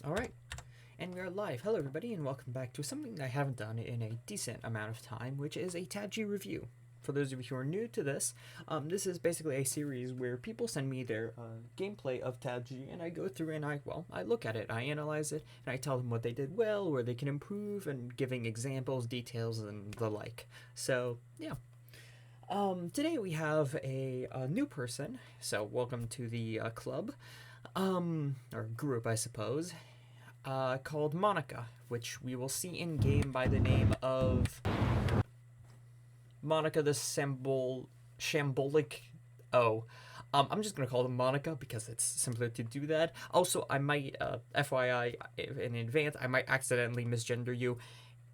Alright, and we are live. Hello everybody and welcome back to something I haven't done in a decent amount of time, which is a Tab G review. For those of you who are new to this, this is basically a series where people send me their gameplay of Tab G, and I go through and I look at it, I analyze it, and I tell them what they did well, where they can improve, and giving examples, details, and the like. So, yeah. Today we have a new person, so welcome to the club, or group I suppose, called Monica, which we will see in game by the name of Monica the Shambolic. I'm just gonna call them Monica because it's simpler to do that. Also, I might, FYI, in advance, I might accidentally misgender you.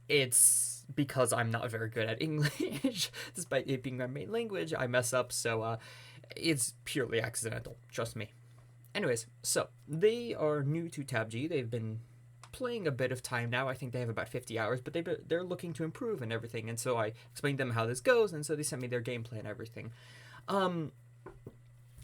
It's because I'm not very good at English, despite it being my main language. I mess up, so it's purely accidental. Trust me. Anyways, so they are new to Tab G. They've been playing a bit of time now. I think they have about 50 hours, but they're looking to improve and everything. And so I explained them how this goes, and so they sent me their gameplay and everything.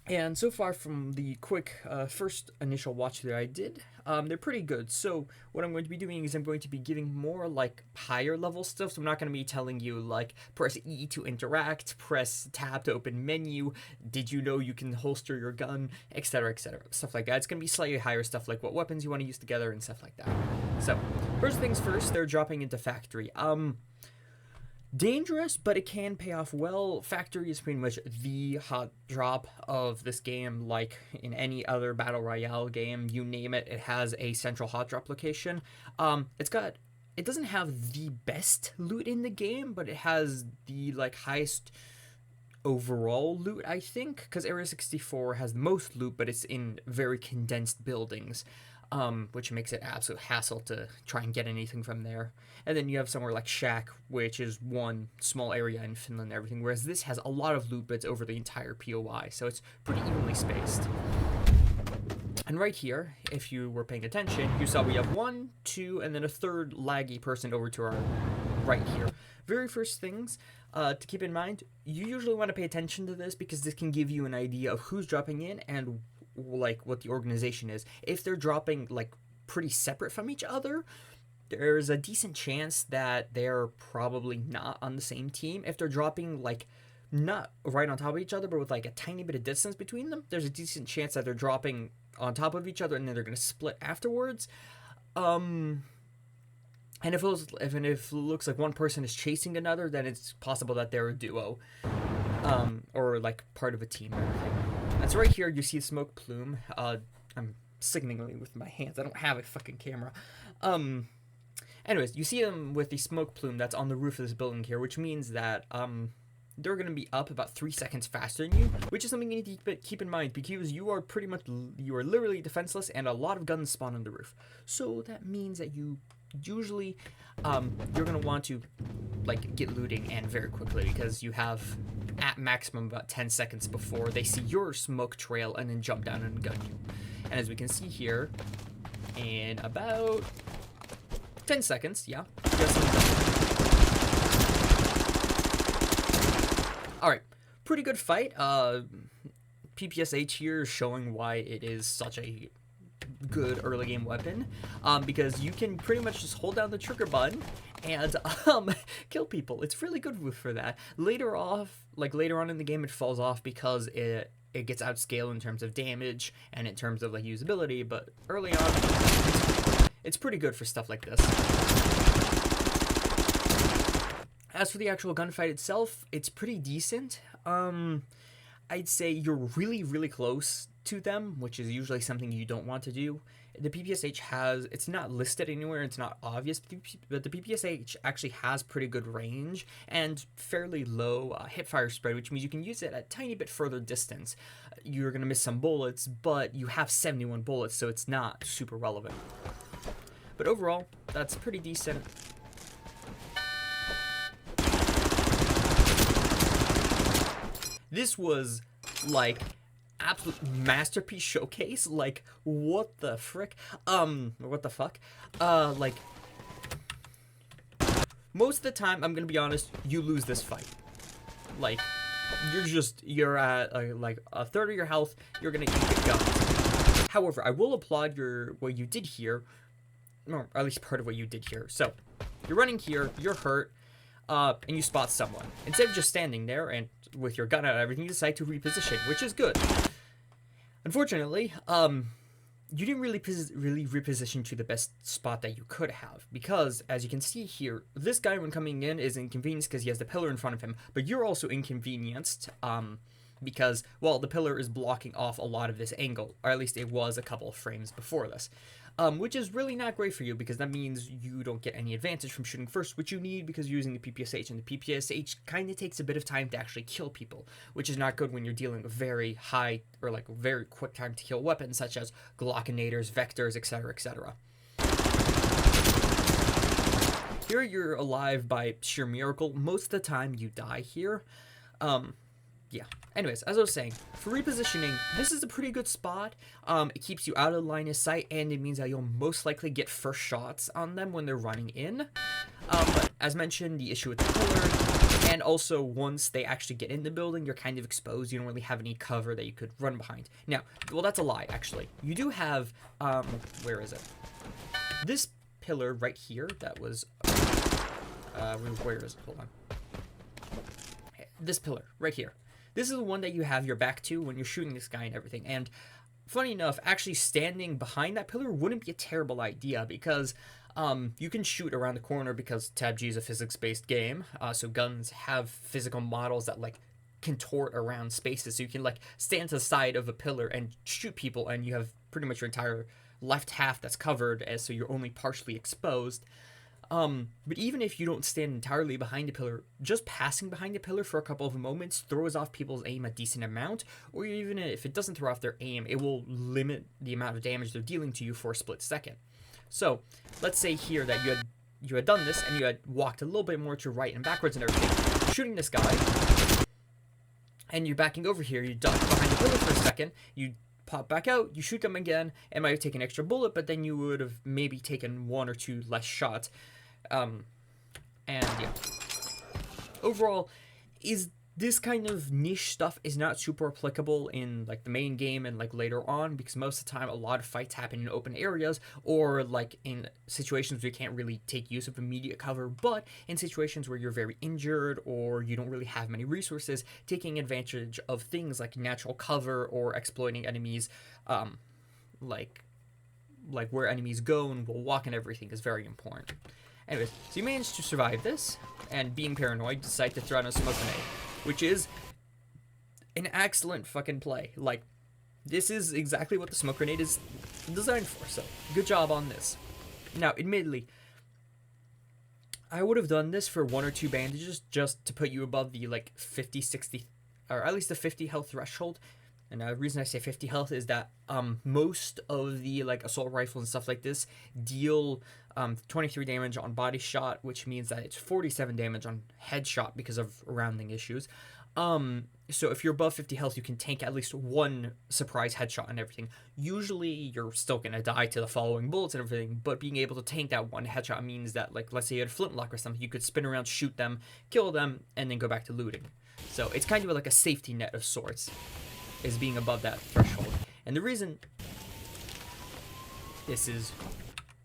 And so far from the quick first initial watch that I did, they're pretty good. So what I'm going to be doing is I'm going to be giving more like higher level stuff. So I'm not going to be telling you like press E to interact, press tab to open menu, did you know you can holster your gun, etc, stuff like that. It's going to be slightly higher stuff like what weapons you want to use together and stuff like that. So first things first, they're dropping into factory. Dangerous, but it can pay off well. Factory is pretty much the hot drop of this game. Like in any other battle royale game, you name it, it has a central hot drop location. It doesn't have the best loot in the game, but it has the like highest overall loot, I think, because Area 64 has the most loot, but it's in very condensed buildings. Which makes it absolute hassle to try and get anything from there. And then you have somewhere like Shack, which is one small area in Finland and everything, whereas this has a lot of loot, but it's over the entire POI, so it's pretty evenly spaced. And right here, if you were paying attention, you saw we have 1, 2, and then a third laggy person over to our right here. Very first things to keep in mind, you usually want to pay attention to this because this can give you an idea of who's dropping in and like what the organization is. If they're dropping like pretty separate from each other, there's a decent chance that they're probably not on the same team. If they're dropping like not right on top of each other but with like a tiny bit of distance between them, there's a decent chance that they're dropping on top of each other and then they're going to split afterwards. And if it looks like one person is chasing another, then it's possible that they're a duo, or like part of a team or everything. And so right here, you see smoke plume. I'm signaling with my hands. I don't have a fucking camera. Anyways, you see them with the smoke plume that's on the roof of this building here, which means that they're going to be up about 3 seconds faster than you, which is something you need to keep in mind because you are literally defenseless and a lot of guns spawn on the roof. So that means that you usually you're going to want to like get looting and very quickly because you have at maximum about 10 seconds before they see your smoke trail and then jump down and gun you. And as we can see here, in about 10 seconds, yeah. Alright, pretty good fight. PPSH here is showing why it is such a good early game weapon, because you can pretty much just hold down the trigger button and kill people. It's really good for that. Later on in the game, it falls off because it gets outscaled in terms of damage and in terms of like usability, but early on it's pretty good for stuff like this. As for the actual gunfight itself, it's pretty decent. I'd say you're really close to them, which is usually something you don't want to do. The PPSH it's not listed anywhere, it's not obvious, but the PPSH actually has pretty good range and fairly low hipfire spread, which means you can use it at a tiny bit further distance. You're going to miss some bullets, but you have 71 bullets, so it's not super relevant. But overall, that's pretty decent. This was like absolute masterpiece showcase. Like what the frick? What the fuck? Like most of the time, I'm gonna be honest, you lose this fight. Like you're at like a third of your health. You're gonna eat the guns. However, I will applaud what you did here, or at least part of what you did here. So, you're running here, you're hurt, and you spot someone. Instead of just standing there and with your gun out and everything, you decide to reposition, which is good. Unfortunately, you didn't really reposition to the best spot that you could have, because as you can see here, this guy when coming in is inconvenienced because he has the pillar in front of him, but you're also inconvenienced because, well, the pillar is blocking off a lot of this angle, or at least it was a couple of frames before this, which is really not great for you because that means you don't get any advantage from shooting first, which you need because you're using the PPSH, and the PPSH kind of takes a bit of time to actually kill people, which is not good when you're dealing with very high or like very quick time to kill weapons such as Glockinators, Vectors, etc., etc. Here you're alive by sheer miracle. Most of the time you die here. Yeah. Anyways, as I was saying, for repositioning, this is a pretty good spot. It keeps you out of line of sight, and it means that you'll most likely get first shots on them when they're running in. But as mentioned, the issue with the pillar, and also once they actually get in the building, you're kind of exposed. You don't really have any cover that you could run behind. Now, well, that's a lie, actually. You do have, where is it? This pillar right here that was, where is it? Hold on. This pillar right here. This is the one that you have your back to when you're shooting this guy and everything. And funny enough, actually standing behind that pillar wouldn't be a terrible idea because you can shoot around the corner because Tab G is a physics-based game. So guns have physical models that like contort around spaces. So you can like stand to the side of a pillar and shoot people, and you have pretty much your entire left half that's covered, as so you're only partially exposed. But even if you don't stand entirely behind the pillar, just passing behind the pillar for a couple of moments throws off people's aim a decent amount, or even if it doesn't throw off their aim, it will limit the amount of damage they're dealing to you for a split second. So, let's say here that you had done this, and you had walked a little bit more to right and backwards and everything, shooting this guy, and you're backing over here, you duck behind the pillar for a second, you pop back out, you shoot them again, and might have taken an extra bullet, but then you would have maybe taken one or two less shots. And yeah, overall, is this kind of niche stuff is not super applicable in like the main game and like later on, because most of the time a lot of fights happen in open areas or like in situations where you can't really take use of immediate cover, but in situations where you're very injured or you don't really have many resources, taking advantage of things like natural cover or exploiting enemies, like where enemies go and will walk and everything is very important. Anyways, so you managed to survive this, and being paranoid, decide to throw out a smoke grenade, which is an excellent fucking play. Like, this is exactly what the smoke grenade is designed for, so good job on this. Now, admittedly, I would have done this for 1 or 2 bandages just to put you above the, like, 50, 60, or at least the 50 health threshold. And the reason I say 50 health is that most of the like assault rifles and stuff like this deal 23 damage on body shot, which means that it's 47 damage on headshot because of rounding issues. So if you're above 50 health, you can tank at least one surprise headshot and everything. Usually you're still going to die to the following bullets and everything, but being able to tank that one headshot means that, like, let's say you had a flintlock or something, you could spin around, shoot them, kill them, and then go back to looting. So it's kind of like a safety net of sorts, is being above that threshold. And the reason this is...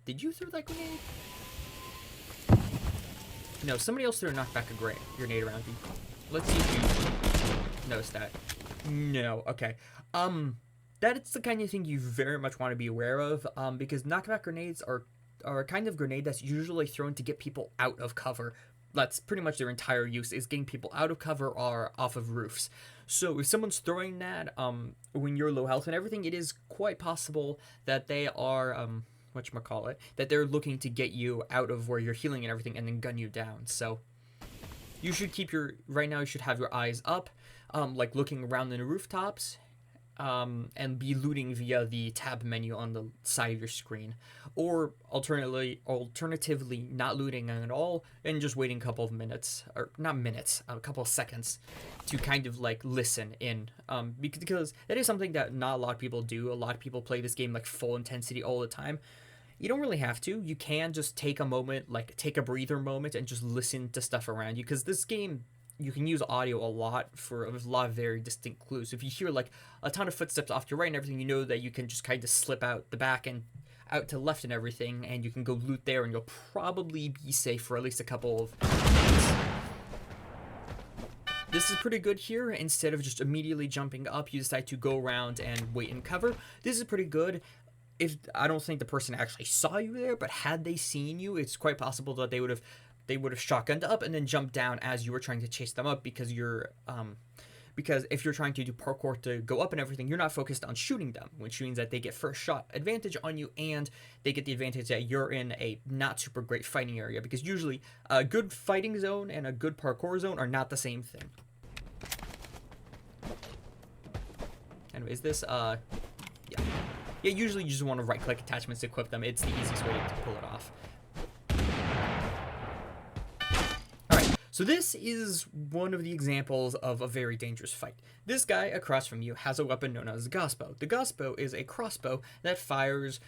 Did you throw that grenade? No, somebody else threw a knockback a grenade around you. Let's see if you notice that. No, okay. That is the kind of thing you very much want to be aware of, because knockback grenades are a kind of grenade that's usually thrown to get people out of cover. That's pretty much their entire use, is getting people out of cover or off of roofs. So if someone's throwing that when you're low health and everything, it is quite possible that they are, that they're looking to get you out of where you're healing and everything and then gun you down. So you should keep right now you should have your eyes up, like looking around in the rooftops, and be looting via the tab menu on the side of your screen, or alternatively not looting at all and just waiting a couple of minutes, or not minutes, a couple of seconds to kind of like listen in, because that is something that not a lot of people do. A lot of people play this game like full intensity all the time. You don't really have to. You can just take a moment, like take a breather moment and just listen to stuff around you, because this game you can use audio a lot for a lot of very distinct clues. If you hear like a ton of footsteps off to your right and everything, you know that you can just kind of slip out the back and out to the left and everything, and you can go loot there, and you'll probably be safe for at least a couple of minutes. This is pretty good here. Instead of just immediately jumping up, you decide to go around and wait in cover. This is pretty good. If I don't think the person actually saw you there, but had they seen you, it's quite possible that they would have shotgunned up and then jumped down as you were trying to chase them up, because if you're trying to do parkour to go up and everything, you're not focused on shooting them, which means that they get first shot advantage on you, and they get the advantage that you're in a not super great fighting area, because usually a good fighting zone and a good parkour zone are not the same thing. Anyways, this, yeah, usually you just want to right-click attachments to equip them. It's the easiest way to pull it off. So this is one of the examples of a very dangerous fight. This guy across from you has a weapon known as the Gosbow. The Gosbow is a crossbow that fires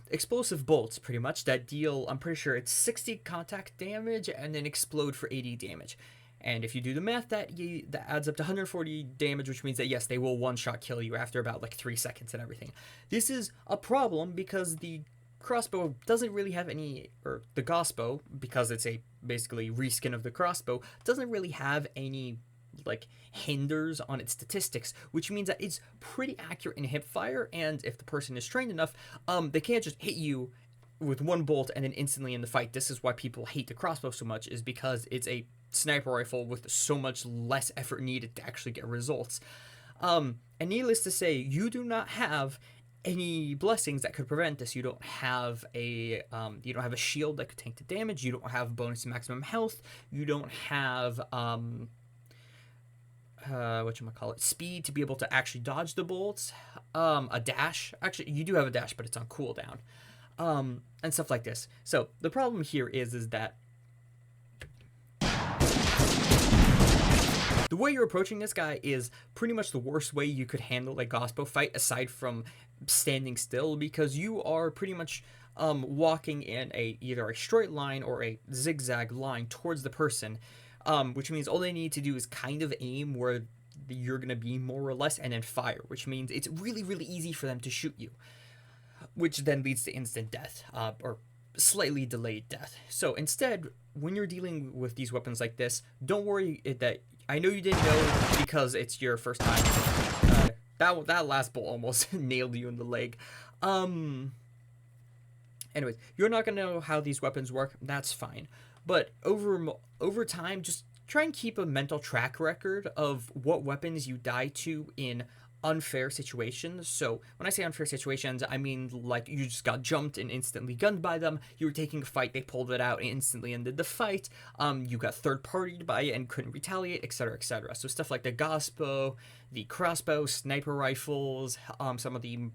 explosive bolts, pretty much, that deal, I'm pretty sure it's 60 contact damage and then explode for 80 damage. And if you do the math, that adds up to 140 damage, which means that, yes, they will one-shot kill you after about, like, 3 seconds and everything. This is a problem because the crossbow doesn't really have any, or the Gosbow, because it's a basically reskin of the crossbow, doesn't really have any like hinders on its statistics, which means that it's pretty accurate in hip fire, and if the person is trained enough, they can't just hit you with one bolt and then instantly in the fight. This is why people hate the crossbow so much, is because it's a sniper rifle with so much less effort needed to actually get results. And needless to say, you do not have any blessings that could prevent this. You don't have a shield that could tank the damage. You don't have bonus maximum health. You don't have speed to be able to actually dodge the bolts. A dash. Actually, you do have a dash, but it's on cooldown. And stuff like this. So the problem here is that the way you're approaching this guy is pretty much the worst way you could handle a Gosbow fight, aside from standing still, because you are pretty much walking in either a straight line or a zigzag line towards the person, which means all they need to do is kind of aim where you're going to be, more or less, and then fire, which means it's really, really easy for them to shoot you, which then leads to instant death, or slightly delayed death. So instead, when you're dealing with these weapons like this, don't worry that, I know you didn't know because it's your first time. That last bolt almost nailed you in the leg. Anyways, you're not going to know how these weapons work. That's fine. But over time, just try and keep a mental track record of what weapons you die to in unfair situations. So when I say unfair situations, I mean like you just got jumped and instantly gunned by them. You were taking a fight, they pulled it out and instantly ended the fight. You got third-partied by it and couldn't retaliate, etc., etc. So stuff like the Gosbow, the crossbow, sniper rifles, some of the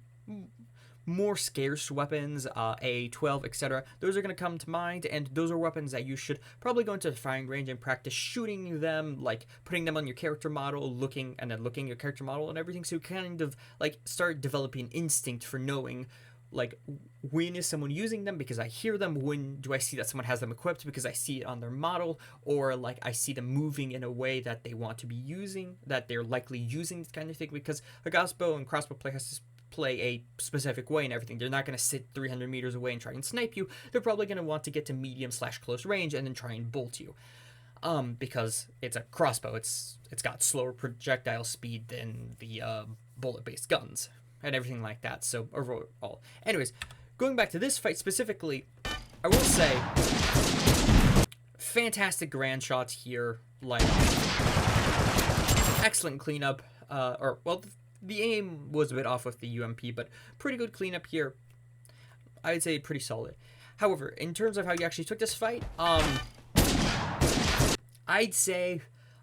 more scarce weapons, A12, etc. Those are going to come to mind, and those are weapons that you should probably go into the firing range and practice shooting them, like putting them on your character model, looking at your character model and everything, so you kind of like start developing instinct for knowing like when is someone using them because I hear them, when do I see that someone has them equipped because I see it on their model, or like I see them moving in a way that they want to be using, that they're likely using this kind of thing, because a Gosbow and crossbow play has to play a specific way and everything. They're not going to sit 300 meters away and try and snipe you. They're probably going to want to get to medium/close range and then try and bolt you, because it's a crossbow. It's got slower projectile speed than the bullet-based guns and everything like that. So overall, anyways, going back to this fight specifically, I will say fantastic grand shots here, like excellent cleanup, the aim was a bit off with the UMP, but pretty good cleanup here. I'd say pretty solid. However, in terms of how you actually took this fight, I'd say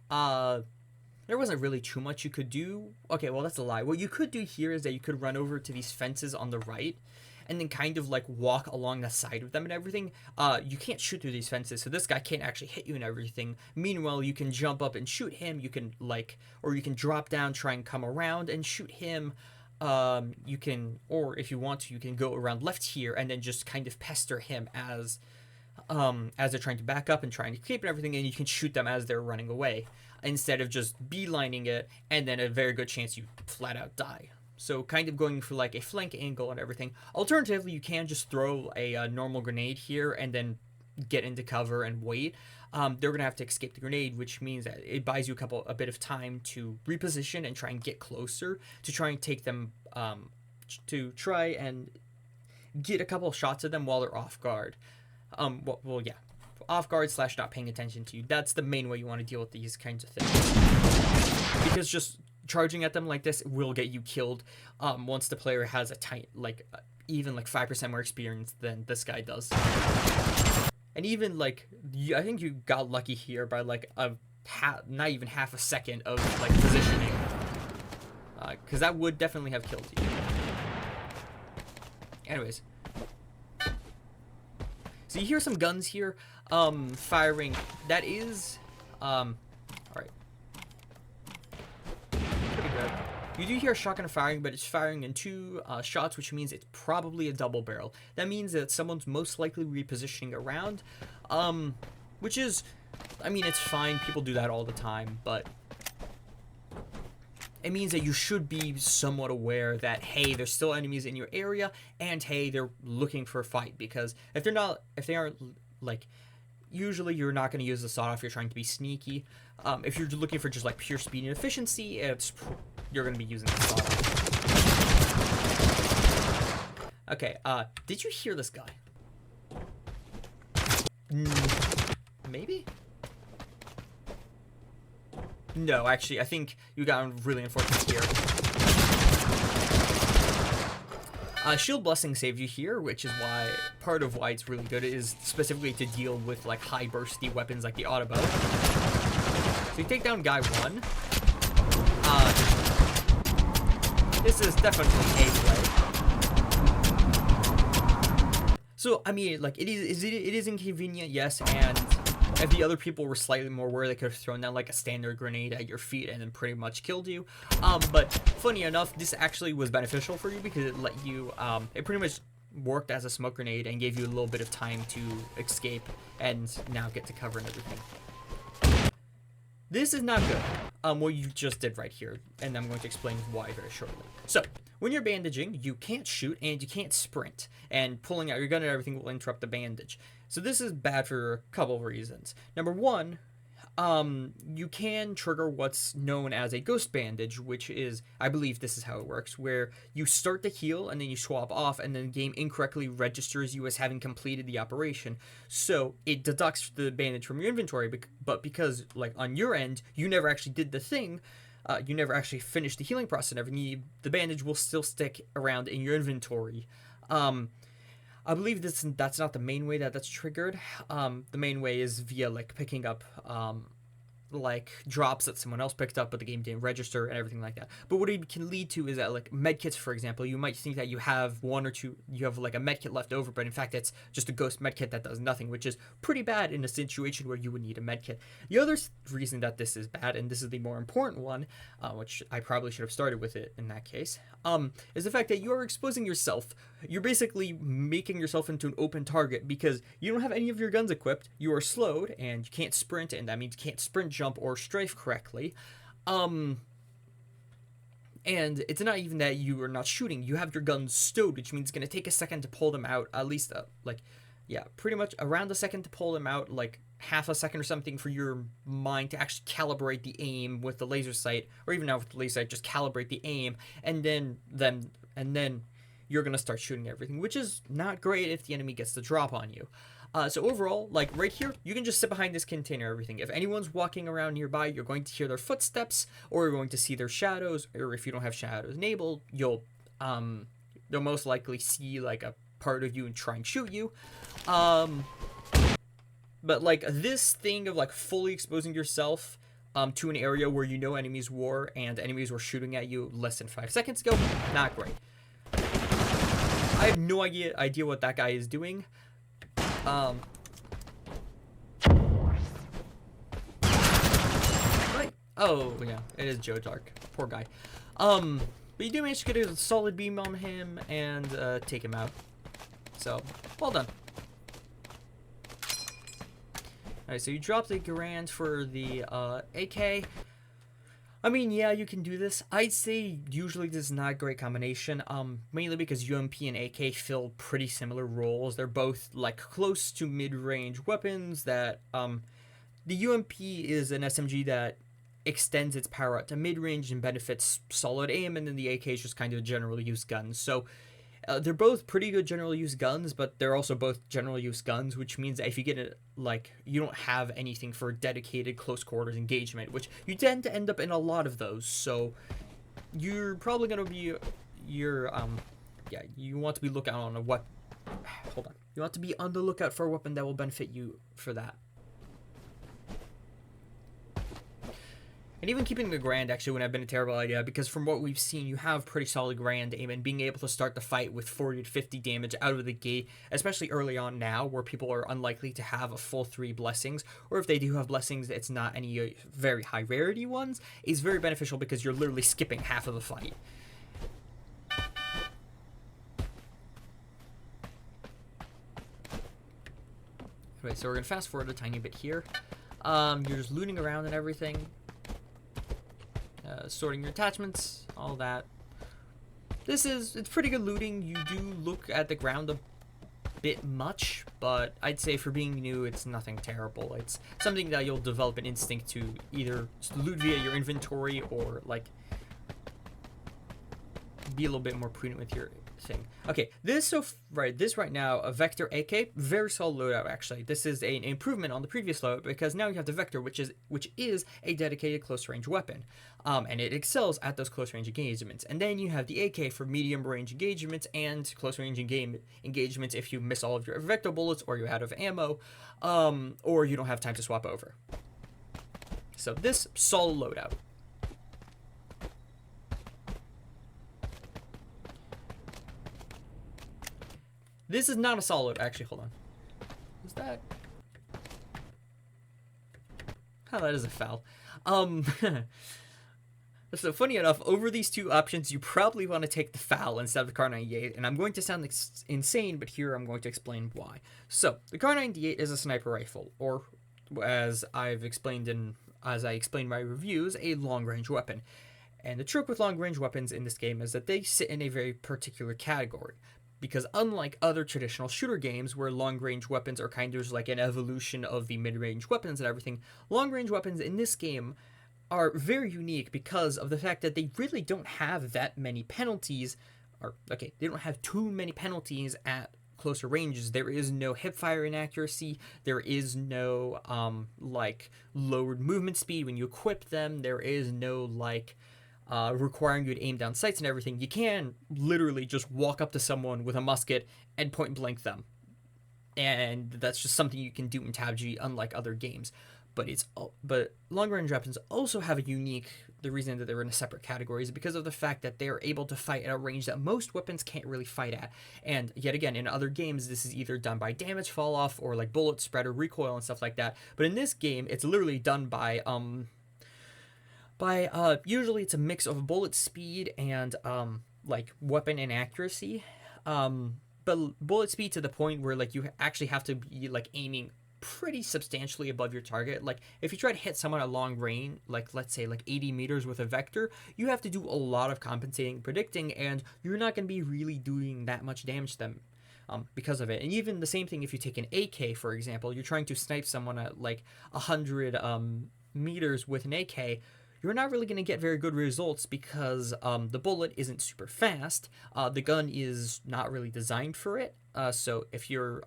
there wasn't really too much you could do. Okay, well, that's a lie. What you could do here is that you could run over to these fences on the right and then kind of like walk along the side of them and everything. You can't shoot through these fences, so this guy can't actually hit you and everything. Meanwhile, you can jump up and shoot him. You can or you can drop down, try and come around and shoot him. Or if you want to, you can go around left here and then just kind of pester him as as they're trying to back up and trying to escape and everything, and you can shoot them as they're running away instead of just beelining it, and then a very good chance you flat out die. So kind of going for like a flank angle and everything. Alternatively, you can just throw a normal grenade here and then get into cover and wait. They're gonna have to escape the grenade, which means that it buys you a bit of time to reposition and try and get closer to try and take them, to try and get a couple of shots of them while they're off guard. Well, yeah, off guard / not paying attention to you. That's the main way you want to deal with these kinds of things, because just charging at them like this will get you killed once the player has a tight, like, even like 5% more experience than this guy does. And even like, I think you got lucky here by like not even half a second of like positioning, because that would definitely have killed you. Anyways, so you hear some guns here firing. That is all right, pretty good. You do hear a shotgun firing, but it's firing in 2 shots, which means it's probably a double barrel. That means that someone's most likely repositioning around, which is, I mean, it's fine. People do that all the time, but it means that you should be somewhat aware that, hey, there's still enemies in your area, and hey, they're looking for a fight, because if they aren't, like, usually you're not going to use the sawed-off, you're trying to be sneaky. If you're looking for just like pure speed and efficiency, you're going to be using the sawed-off. Okay, did you hear this guy? Maybe? No, actually, I think you got really unfortunate here. Shield Blessing saved you here, which is why, part of why it's really good, is specifically to deal with like high bursty weapons like the auto bow. So you take down guy 1. This is definitely a play. So, I mean, like, it is inconvenient, yes, and if the other people were slightly more aware, they could have thrown down like a standard grenade at your feet and then pretty much killed you. But funny enough, this actually was beneficial for you because it let you, it pretty much worked as a smoke grenade and gave you a little bit of time to escape and now get to cover and everything. This is not good, what you just did right here, and I'm going to explain why very shortly. So, when you're bandaging, you can't shoot and you can't sprint, and pulling out your gun and everything will interrupt the bandage. So this is bad for a couple of reasons. Number one, you can trigger what's known as a ghost bandage, which is, I believe this is how it works, where you start to heal and then you swap off and then the game incorrectly registers you as having completed the operation. So it deducts the bandage from your inventory, but because, like, on your end, you never actually did the thing, you never actually finished the healing process and everything, the bandage will still stick around in your inventory. I believe that's not the main way that's triggered. The main way is via, like, picking up, like, drops that someone else picked up but the game didn't register and everything like that. But what it can lead to is that, like, medkits, for example, you might think that you have you have like a medkit left over, but in fact it's just a ghost medkit that does nothing, which is pretty bad in a situation where you would need a medkit. The other reason that this is bad, and this is the more important one, which I probably should have started with it in that case, is the fact that you are exposing yourself. You're basically making yourself into an open target because you don't have any of your guns equipped, you are slowed, and you can't sprint, and that means you can't sprint, jump, or strafe correctly. And it's not even that you are not shooting, you have your guns stowed, which means it's going to take a second to pull them out, at least, pretty much around a second to pull them out, like half a second or something for your mind to actually calibrate the aim with the laser sight, or even now with the laser sight, just calibrate the aim, and then you're going to start shooting everything, which is not great if the enemy gets the drop on you. So overall, like right here, you can just sit behind this container, everything. If anyone's walking around nearby, you're going to hear their footsteps, or you're going to see their shadows, or if you don't have shadows enabled, they'll most likely see like a part of you and try and shoot you. But like this thing of like fully exposing yourself to an area where you know enemies were and enemies were shooting at you less than 5 seconds ago, not great. I have no idea what that guy is doing. Right. Oh, yeah, it is Joe Dark. Poor guy. But you do manage to get a solid beam on him and take him out. So, well done. Alright, so you drop the Garand for the AK. I mean, yeah, you can do this. I'd say usually this is not a great combination, mainly because UMP and AK fill pretty similar roles. They're both, like, close to mid-range weapons that, the UMP is an SMG that extends its power out to mid-range and benefits solid aim, and then the AK is just kind of a general use gun. So they're both pretty good general use guns, but they're also both general use guns, which means that if you get it, like, you don't have anything for dedicated close quarters engagement, which you tend to end up in a lot of those. So you're probably going to be you want to be looking on a weapon. Hold on. You want to be on the lookout for a weapon that will benefit you for that. And even keeping the Grand actually wouldn't have been a terrible idea, because from what we've seen, you have pretty solid Grand aim, and being able to start the fight with 40 to 50 damage out of the gate, especially early on now, where people are unlikely to have a full 3 blessings, or if they do have blessings, it's not any very high rarity ones, is very beneficial because you're literally skipping half of the fight. Okay, so we're going to fast forward a tiny bit here. You're just looting around and everything. Sorting your attachments, all that. It's pretty good looting. You do look at the ground a bit much, but I'd say for being new, it's nothing terrible. It's something that you'll develop an instinct to either loot via your inventory or, like, be a little bit more prudent with your thing. Okay, this right now, a Vector AK, very solid loadout actually. This is an improvement on the previous loadout because now you have the Vector, which is a dedicated close range weapon, and it excels at those close range engagements. And then you have the AK for medium range engagements and close range engagements if you miss all of your Vector bullets, or you're out of ammo, or you don't have time to swap over. So this solid loadout. This is not a solid. Actually, hold on. Is that? Oh, that is a foul. So funny enough, over these two options, you probably want to take the foul instead of the Kar98, and I'm going to sound insane, but here I'm going to explain why. So the Kar98 is a sniper rifle, or as I explained my reviews, a long-range weapon. And the trick with long-range weapons in this game is that they sit in a very particular category. Because unlike other traditional shooter games where long-range weapons are kind of just like an evolution of the mid-range weapons and everything, long-range weapons in this game are very unique because of the fact that they really don't have that many penalties, they don't have too many penalties at closer ranges. There is no hipfire inaccuracy, there is no, lowered movement speed when you equip them, there is no, requiring you to aim down sights and everything. You can literally just walk up to someone with a musket and point blank them, and that's just something you can do in TABG, unlike other games. But long range weapons also have the reason that they're in a separate category is because of the fact that they're able to fight at a range that most weapons can't really fight at. And yet again, in other games, this is either done by damage fall off or like bullet spread or recoil and stuff like that. But in this game, it's literally done by usually it's a mix of bullet speed and weapon inaccuracy, but bullet speed to the point where you actually have to be aiming pretty substantially above your target. Like if you try to hit someone at long range, let's say 80 meters with a Vector, you have to do a lot of compensating, predicting, and you're not going to be really doing that much damage to them because of it. And even the same thing if you take an AK, for example, you're trying to snipe someone at 100 meters with an AK, you're not really going to get very good results because the bullet isn't super fast. The gun is not really designed for it. So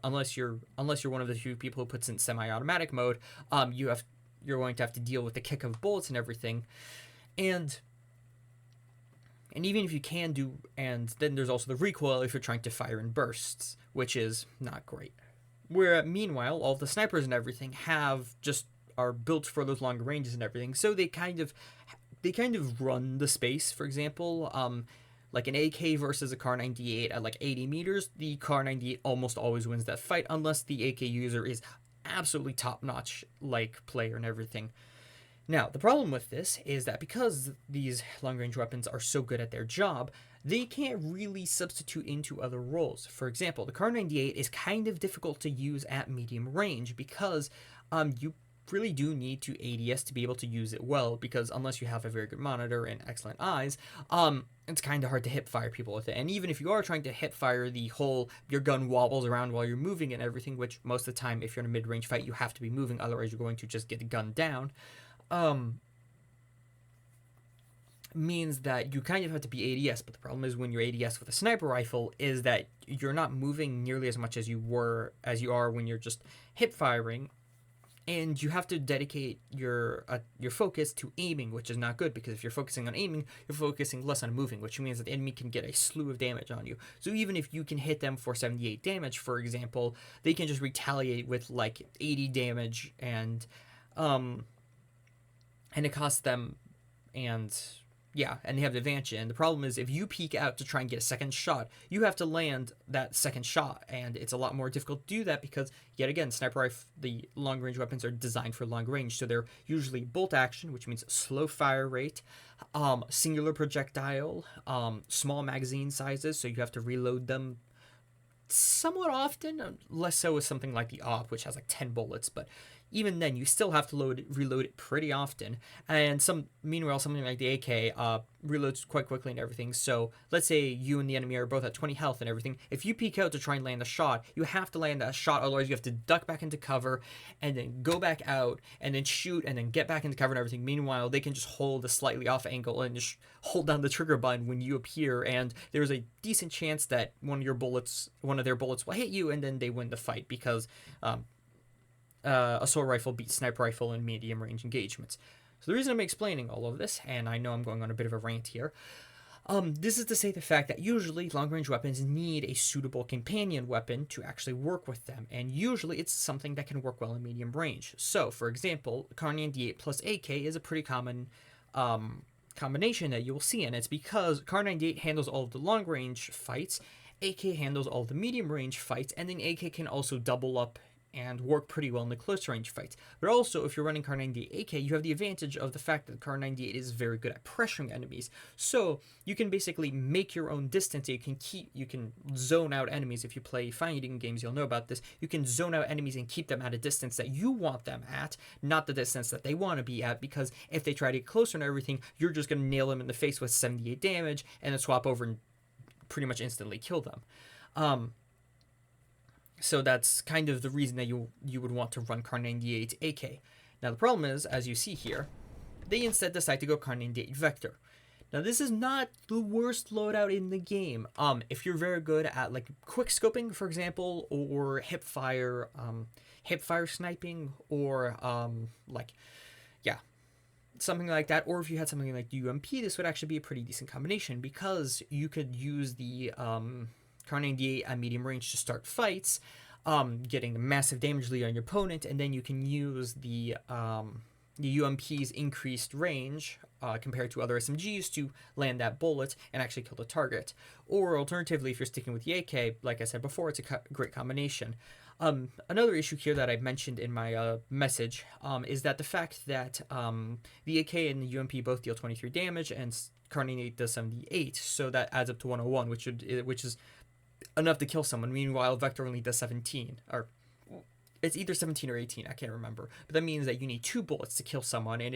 unless you're one of the few people who puts in semi-automatic mode, you're going to have to deal with the kick of bullets and everything. And even if you can and then there's also the recoil if you're trying to fire in bursts, which is not great. Where meanwhile, all the snipers and everything are built for those longer ranges and everything, so they kind of run the space. For example, like an AK versus a Kar98 at 80 meters, the Kar98 almost always wins that fight unless the AK user is absolutely top-notch player and everything. Now, the problem with this is that because these long-range weapons are so good at their job, they can't really substitute into other roles. For example, the Kar 98 is kind of difficult to use at medium range because you really do need to ADS to be able to use it well, because unless you have a very good monitor and excellent eyes, it's kind of hard to hip fire people with it. And even if you are trying to hip fire, the whole your gun wobbles around while you're moving and everything, which most of the time if you're in a mid-range fight you have to be moving, otherwise you're going to just get the gun down, means that you kind of have to be ADS. But the problem is when you're ADS with a sniper rifle is that you're not moving nearly as much as you are when you're just hip firing, and you have to dedicate your focus to aiming, which is not good, because if you're focusing on aiming, you're focusing less on moving, which means that the enemy can get a slew of damage on you. So even if you can hit them for 78 damage, for example, they can just retaliate with like 80 damage, and it costs them, and they have the advantage. And the problem is if you peek out to try and get a second shot, you have to land that second shot, and it's a lot more difficult to do that because, yet again, sniper rifle, the long range weapons are designed for long range, so they're usually bolt action, which means slow fire rate, singular projectile, small magazine sizes, so you have to reload them somewhat often, less so with something like the AWP, which has like 10 bullets, but even then you still have to reload it pretty often. And meanwhile something like the AK reloads quite quickly and everything. So let's say you and the enemy are both at 20 health and everything. If you peek out to try and land a shot, you have to land that shot, otherwise you have to duck back into cover and then go back out and then shoot and then get back into cover and everything. Meanwhile, they can just hold a slightly off angle and just hold down the trigger button when you appear, and there's a decent chance that one of their bullets will hit you, and then they win the fight, because assault rifle beats sniper rifle in medium range engagements. So the reason I'm explaining all of this, and I know I'm going on a bit of a rant here, this is to say the fact that usually long range weapons need a suitable companion weapon to actually work with them, and usually it's something that can work well in medium range. So for example, Kar 98 plus AK is a pretty common combination that you will see, and it's because Kar 98 handles all of the long range fights, AK handles all the medium range fights, and then AK can also double up and work pretty well in the close range fights. But also, if you're running Kar 98 AK, you have the advantage of the fact that Kar 98 is very good at pressuring enemies. So you can basically make your own distance. You can zone out enemies. If you play fighting games, you'll know about this. You can zone out enemies and keep them at a distance that you want them at, not the distance that they want to be at, because if they try to get closer and everything, you're just going to nail them in the face with 78 damage and then swap over and pretty much instantly kill them. So that's kind of the reason that you would want to run Kar 98 AK. Now the problem is, as you see here, they instead decide to go Kar 98 Vector. Now this is not the worst loadout in the game. If you're very good at like quick scoping, for example, or hip fire sniping, or something like that, or if you had something like UMP, this would actually be a pretty decent combination, because you could use the Kar 98 at medium range to start fights, getting a massive damage lead on your opponent, and then you can use the UMP's increased range compared to other SMGs to land that bullet and actually kill the target. Or alternatively, if you're sticking with the AK, like I said before, it's a great combination. Another issue here that I mentioned in my message is that the fact that the AK and the UMP both deal 23 damage and Kar 98 does 78, so that adds up to 101, which is enough to kill someone. Meanwhile, Vector only does 17, or it's either 17 or 18, I can't remember. But that means that you need 2 bullets to kill someone, and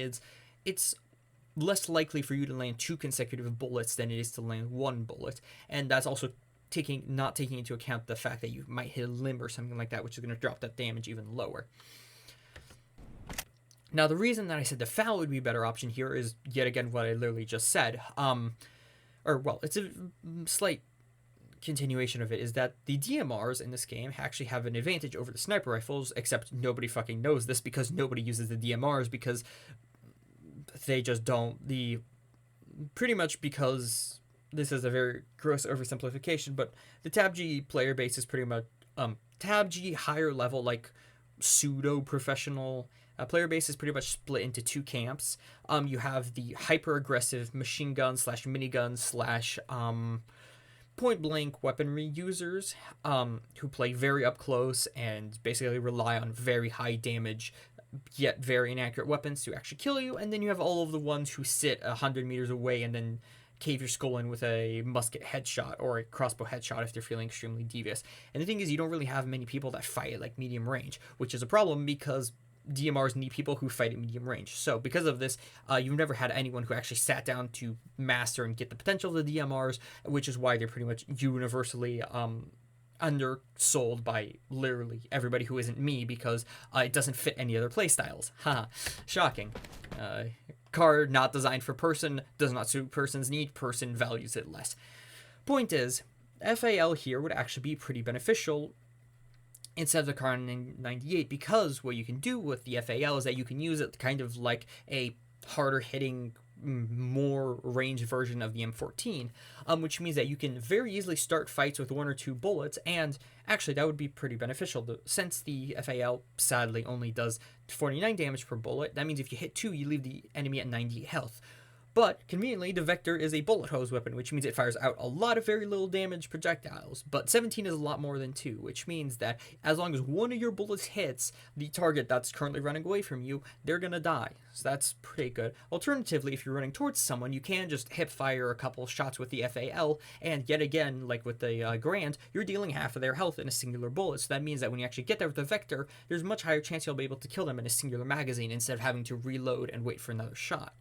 it's less likely for you to land 2 consecutive bullets than it is to land 1 bullet. And that's also not taking into account the fact that you might hit a limb or something like that, which is going to drop that damage even lower. Now, the reason that I said the FAL would be a better option here is, yet again, what I literally just said. It's a slight continuation of it, is that the DMRs in this game actually have an advantage over the sniper rifles, except nobody fucking knows this because nobody uses the DMRs, because they just don't. Pretty much because this is a very gross oversimplification, but the TABG player base is pretty much TABG higher level, like pseudo-professional player base is pretty much split into 2 camps. You have the hyper-aggressive machine gun / minigun / point-blank weaponry users who play very up close and basically rely on very high damage yet very inaccurate weapons to actually kill you. And then you have all of the ones who sit 100 meters away and then cave your skull in with a musket headshot or a crossbow headshot if they're feeling extremely devious. And the thing is, you don't really have many people that fight at like medium range, which is a problem because DMRs need people who fight at medium range. So because of this, you've never had anyone who actually sat down to master and get the potential of the DMRs, which is why they're pretty much universally undersold by literally everybody who isn't me, because it doesn't fit any other playstyles. Haha, shocking. Card not designed for person, does not suit person's need, person values it less. Point is, FAL here would actually be pretty beneficial instead of the Kar 98, because what you can do with the FAL is that you can use it kind of like a harder hitting, more range version of the M14, which means that you can very easily start fights with 1 or 2 bullets, and actually that would be pretty beneficial. Since the FAL sadly only does 49 damage per bullet, that means if you hit 2, you leave the enemy at 98 health. But, conveniently, the Vector is a bullet hose weapon, which means it fires out a lot of very little damage projectiles, but 17 is a lot more than 2, which means that as long as 1 of your bullets hits the target that's currently running away from you, they're gonna die. So that's pretty good. Alternatively, if you're running towards someone, you can just hip fire a couple shots with the FAL, and yet again, like with the Grand, you're dealing half of their health in a singular bullet, so that means that when you actually get there with the Vector, there's a much higher chance you'll be able to kill them in a singular magazine instead of having to reload and wait for another shot.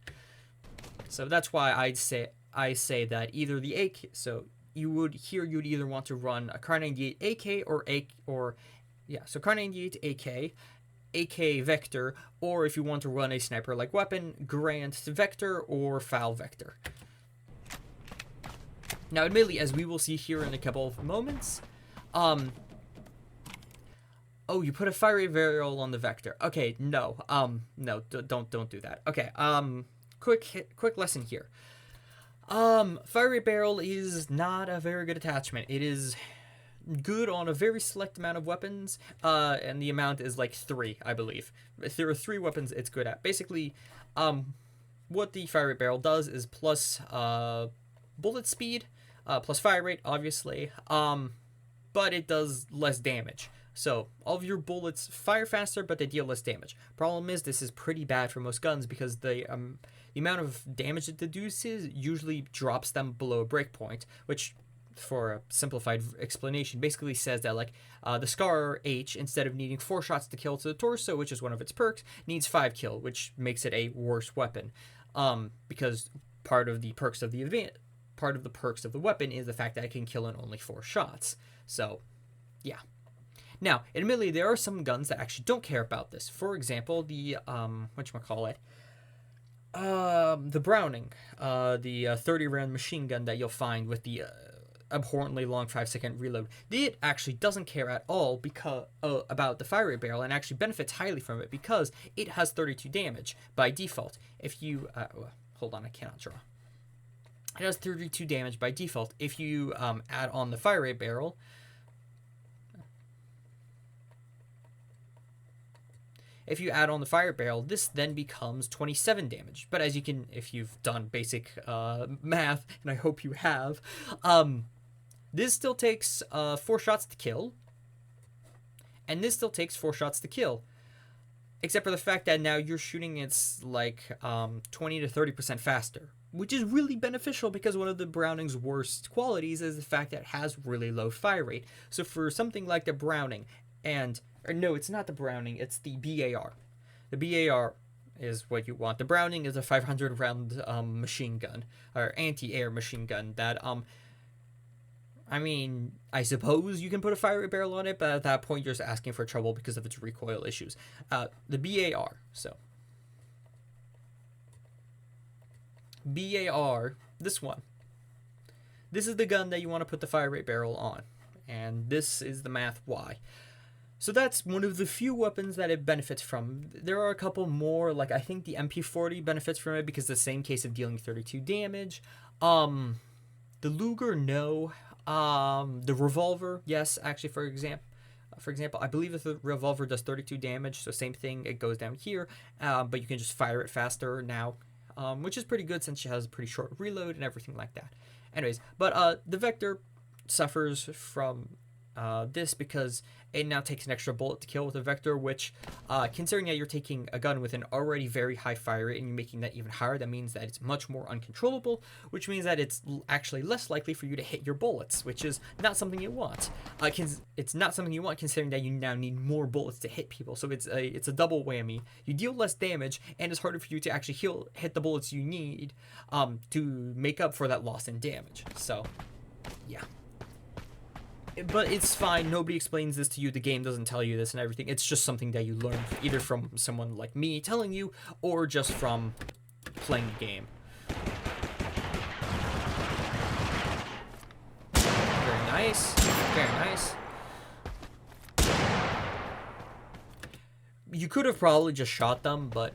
So that's why I say that either the AK, so you'd either want to run a Kar 98 AK so Kar 98 AK Vector, or if you want to run a sniper-like weapon, Grant Vector or FAL Vector. Now, admittedly, as we will see here in a couple of moments, oh, you put a fire rate variable on the Vector. Okay, no, don't do that. Okay, quick lesson here. Fire rate barrel is not a very good attachment. It is good on a very select amount of weapons, and the amount is like 3, I believe. If there are 3 weapons it's good at. Basically, what the fire rate barrel does is plus bullet speed, plus fire rate, obviously, but it does less damage. So, all of your bullets fire faster, but they deal less damage. Problem is, this is pretty bad for most guns, because the amount of damage it deduces usually drops them below a breakpoint, which, for a simplified explanation, basically says that, like, the Scar H, instead of needing 4 shots to kill to the torso, which is one of its perks, needs 5 kill, which makes it a worse weapon. Because part of the perks of the weapon is the fact that it can kill in only 4 shots. So, yeah. Now, admittedly, there are some guns that actually don't care about this. For example, the, the Browning, the 30-round machine gun that you'll find with the abhorrently long 5-second reload. It actually doesn't care at all because about the fire rate barrel, and actually benefits highly from it because it has 32 damage by default. If you, hold on, I cannot draw. It has 32 damage by default. If you add on the fire rate barrel, this then becomes 27 damage. But as you can, if you've done basic math, and I hope you have, this still takes 4 shots to kill, and this still takes 4 shots to kill. Except for the fact that now you're shooting it's like 20 to 30% faster, which is really beneficial because one of the Browning's worst qualities is the fact that it has really low fire rate. So for something like the Browning, or no, it's not the Browning, it's the BAR. The BAR is what you want. The Browning is a 500 round machine gun, or anti-air machine gun that, I mean, I suppose you can put a fire rate barrel on it, but at that point you're just asking for trouble because of its recoil issues. The BAR, so. BAR, this one. This is the gun that you want to put the fire rate barrel on, and this is the math why. So that's one of the few weapons that it benefits from. There are a couple more, like I think the MP40 benefits from it because the same case of dealing 32 damage. The Luger, no. The revolver, yes, actually, for example, I believe that the revolver does 32 damage, so same thing, it goes down here, but you can just fire it faster now, which is pretty good since it has a pretty short reload and everything like that. Anyways, but the Vector suffers from this because it now takes an extra bullet to kill with a vector, which, considering that you're taking a gun with an already very high fire rate and you're making that even higher, that means that it's much more uncontrollable, which means that it's actually less likely for you to hit your bullets, which is not something you want. It's not something you want considering that you now need more bullets to hit people, so it's a double whammy. You deal less damage, and it's harder for you to actually hit the bullets you need to make up for that loss in damage. So, yeah. But it's fine. Nobody explains this to you. The game doesn't tell you this and everything. It's just something that you learn either from someone like me telling you or just from playing the game. Very nice. Very nice. You could have probably just shot them, but...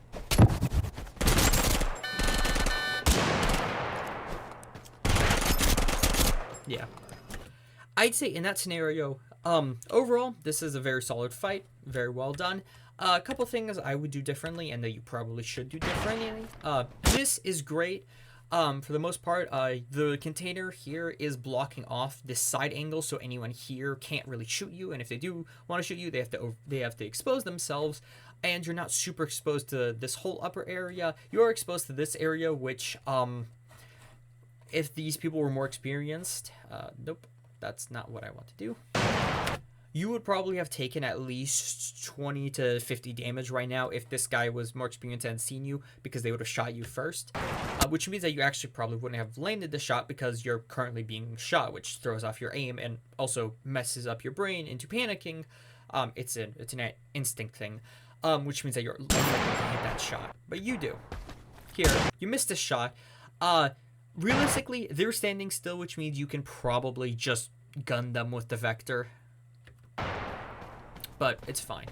yeah. I'd say in that scenario, overall, this is a very solid fight. Very well done. A couple things I would do differently and that you probably should do differently. This is great. For the most part, the container here is blocking off this side angle, so anyone here can't really shoot you. And if they do want to shoot you, they have to expose themselves. And you're not super exposed to this whole upper area. You're exposed to this area, which, if these people were more experienced, nope. That's not what I want to do. You would probably have taken at least 20 to 50 damage right now if this guy was more experienced and seen you, because they would have shot you first. Which means that you actually probably wouldn't have landed the shot because you're currently being shot, which throws off your aim and also messes up your brain into panicking. It's an instinct thing, which means that you're unlikely to hit that shot. But you do. Here, you missed a shot. Realistically, they're standing still, which means you can probably just gun them with the vector. But it's fine.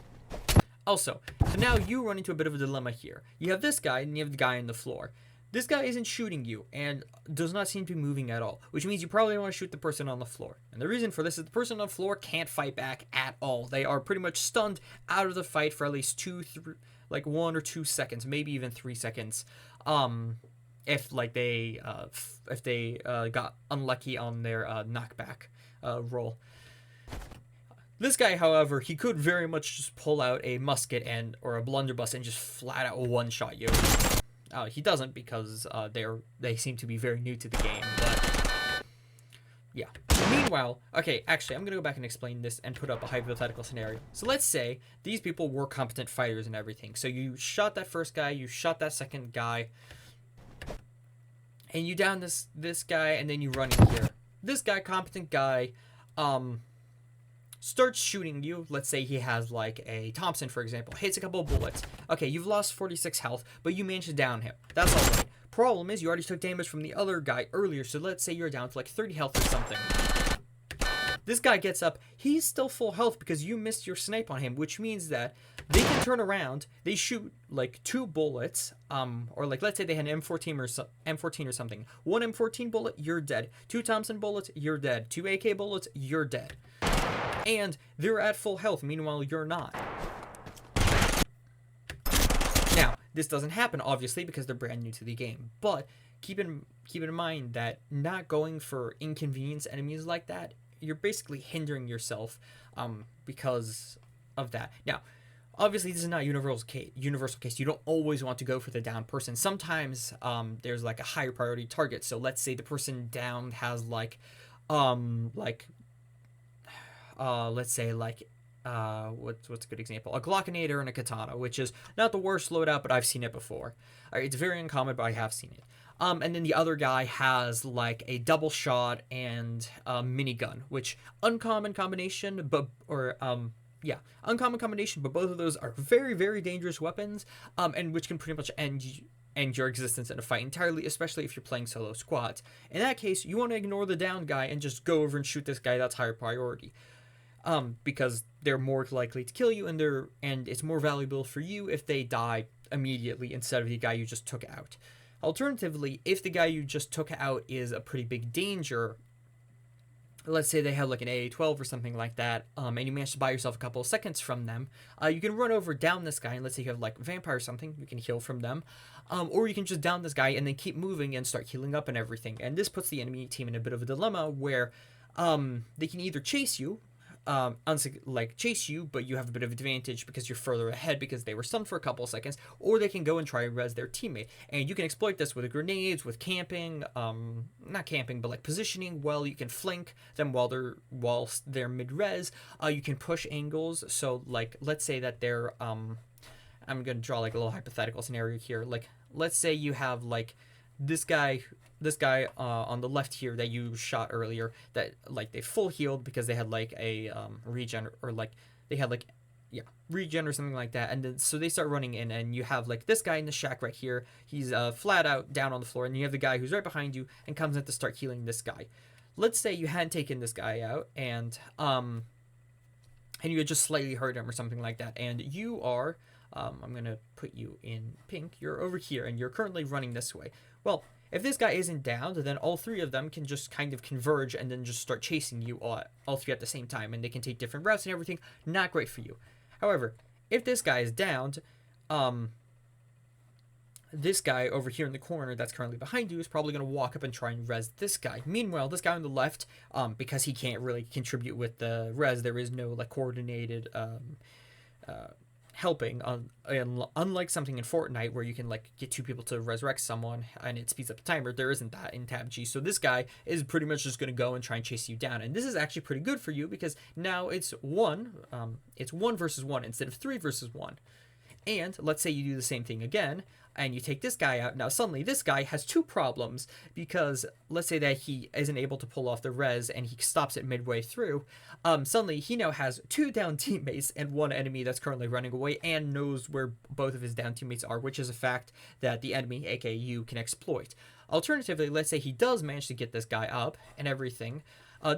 Also, so now you run into a bit of a dilemma here. You have this guy, and you have the guy on the floor. This guy isn't shooting you, and does not seem to be moving at all, which means you probably want to shoot the person on the floor. And the reason for this is the person on the floor can't fight back at all. They are pretty much stunned out of the fight for at least 1 or 2 seconds, maybe even 3 seconds. If they got unlucky on their knockback roll. This guy, however, he could very much just pull out a musket or a blunderbuss and just flat out one-shot you. He doesn't because they seem to be very new to the game, but yeah. Meanwhile, okay, actually, I'm gonna go back and explain this and put up a hypothetical scenario. So let's say these people were competent fighters and everything. So you shot that first guy, you shot that second guy, and you down this guy, and then you run in here. This guy, competent guy, starts shooting you. Let's say he has like a Thompson, for example. Hits a couple of bullets. Okay, you've lost 46 health, but you managed to down him. That's all right. Problem is, you already took damage from the other guy earlier, so let's say you're down to like 30 health or something. This guy gets up. He's still full health because you missed your snipe on him, which means that they can turn around. They shoot like 2 bullets, or like let's say they had an M14 or something. 1 M14 bullet, you're dead. 2 Thompson bullets, you're dead. 2 AK bullets, you're dead. And they're at full health. Meanwhile, you're not. Now, this doesn't happen obviously because they're brand new to the game, but keep in mind that not going for inconvenience enemies like that, you're basically hindering yourself because of that. Now, obviously, this is not a universal case. You don't always want to go for the down person. Sometimes there's like a higher priority target. So let's say the person down has let's say what's a good example? A Glockinator and a Katana, which is not the worst loadout, but I've seen it before. It's very uncommon, but I have seen it. And then the other guy has like a double shot and a minigun, which uncommon combination, but uncommon combination, but both of those are very, very dangerous weapons, and which can pretty much end your existence in a fight entirely, especially if you're playing solo squads. In that case, you want to ignore the down guy and just go over and shoot this guy that's higher priority. Because they're more likely to kill you, and it's more valuable for you if they die immediately instead of the guy you just took out. Alternatively, if the guy you just took out is a pretty big danger, let's say they have like an AA-12 or something like that, and you manage to buy yourself a couple of seconds from them, you can run over, down this guy, and let's say you have like Vampire or something, you can heal from them, or you can just down this guy and then keep moving and start healing up and everything. And this puts the enemy team in a bit of a dilemma where they can either chase you, like chase you, but you have a bit of advantage because you're further ahead because they were stunned for a couple of seconds, or they can go and try and res their teammate. And you can exploit this with grenades, with camping, not camping, but like positioning. Well, you can flank them whilst they're mid-res. You can push angles. So like, let's say that they're, I'm gonna draw like a little hypothetical scenario here. Like, let's say you have like this guy on the left here that you shot earlier, that like they full healed because they had like a regen, or like they had like, yeah, regen or something like that. And then so they start running in, and you have like this guy in the shack right here. He's flat out down on the floor, and you have the guy who's right behind you and comes in to start healing this guy. Let's say you hadn't taken this guy out, and you had just slightly hurt him or something like that, and you are I'm gonna put you in pink. You're over here, and you're currently running this way. Well, if this guy isn't downed, then all three of them can just kind of converge and then just start chasing you all three at the same time, and they can take different routes and everything. Not great for you. However, if this guy is downed, this guy over here in the corner that's currently behind you is probably going to walk up and try and res this guy. Meanwhile, this guy on the left, because he can't really contribute with the res, there is no like coordinated helping, unlike something in Fortnite where you can like get two people to resurrect someone and it speeds up the timer. There isn't that in Tab G. So this guy is pretty much just going to go and try and chase you down, and this is actually pretty good for you because now it's one versus one instead of 3 versus 1. And let's say you do the same thing again, and you take this guy out. Now suddenly this guy has two problems, because let's say that he isn't able to pull off the res and he stops it midway through. Suddenly he now has 2 down teammates and 1 enemy that's currently running away and knows where both of his down teammates are, which is a fact that the enemy, aka you, can exploit. Alternatively, let's say he does manage to get this guy up and everything.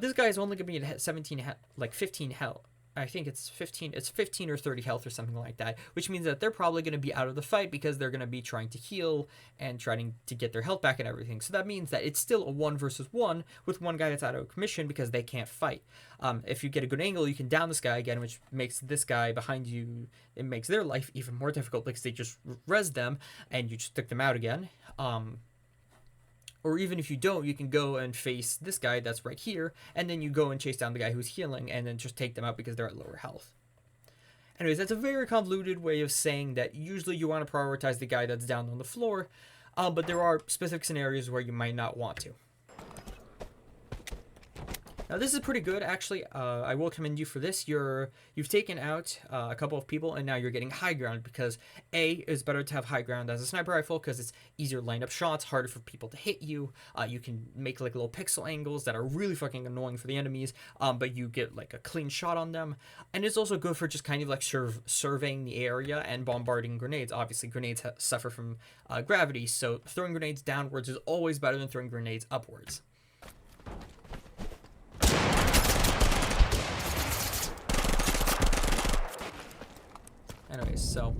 This guy is only going to be at 15 health. I think it's 15 or 30 health or something like that, which means that they're probably going to be out of the fight because they're going to be trying to heal and trying to get their health back and everything. So that means that it's still a 1 versus 1 with one guy that's out of commission because they can't fight. If you get a good angle, you can down this guy again, which makes this guy behind you, it makes their life even more difficult because they just res them and you just took them out again. Or even if you don't, you can go and face this guy that's right here, and then you go and chase down the guy who's healing, and then just take them out because they're at lower health. Anyways, that's a very convoluted way of saying that usually you want to prioritize the guy that's down on the floor, but there are specific scenarios where you might not want to. Now this is pretty good, actually. I will commend you for this. You've taken out a couple of people, and now you're getting high ground because it's better to have high ground as a sniper rifle because it's easier to line up shots, harder for people to hit you. You can make like little pixel angles that are really fucking annoying for the enemies, but you get like a clean shot on them. And it's also good for just kind of like surveying the area and bombarding grenades. Obviously, grenades suffer from gravity, so throwing grenades downwards is always better than throwing grenades upwards. Anyways, so...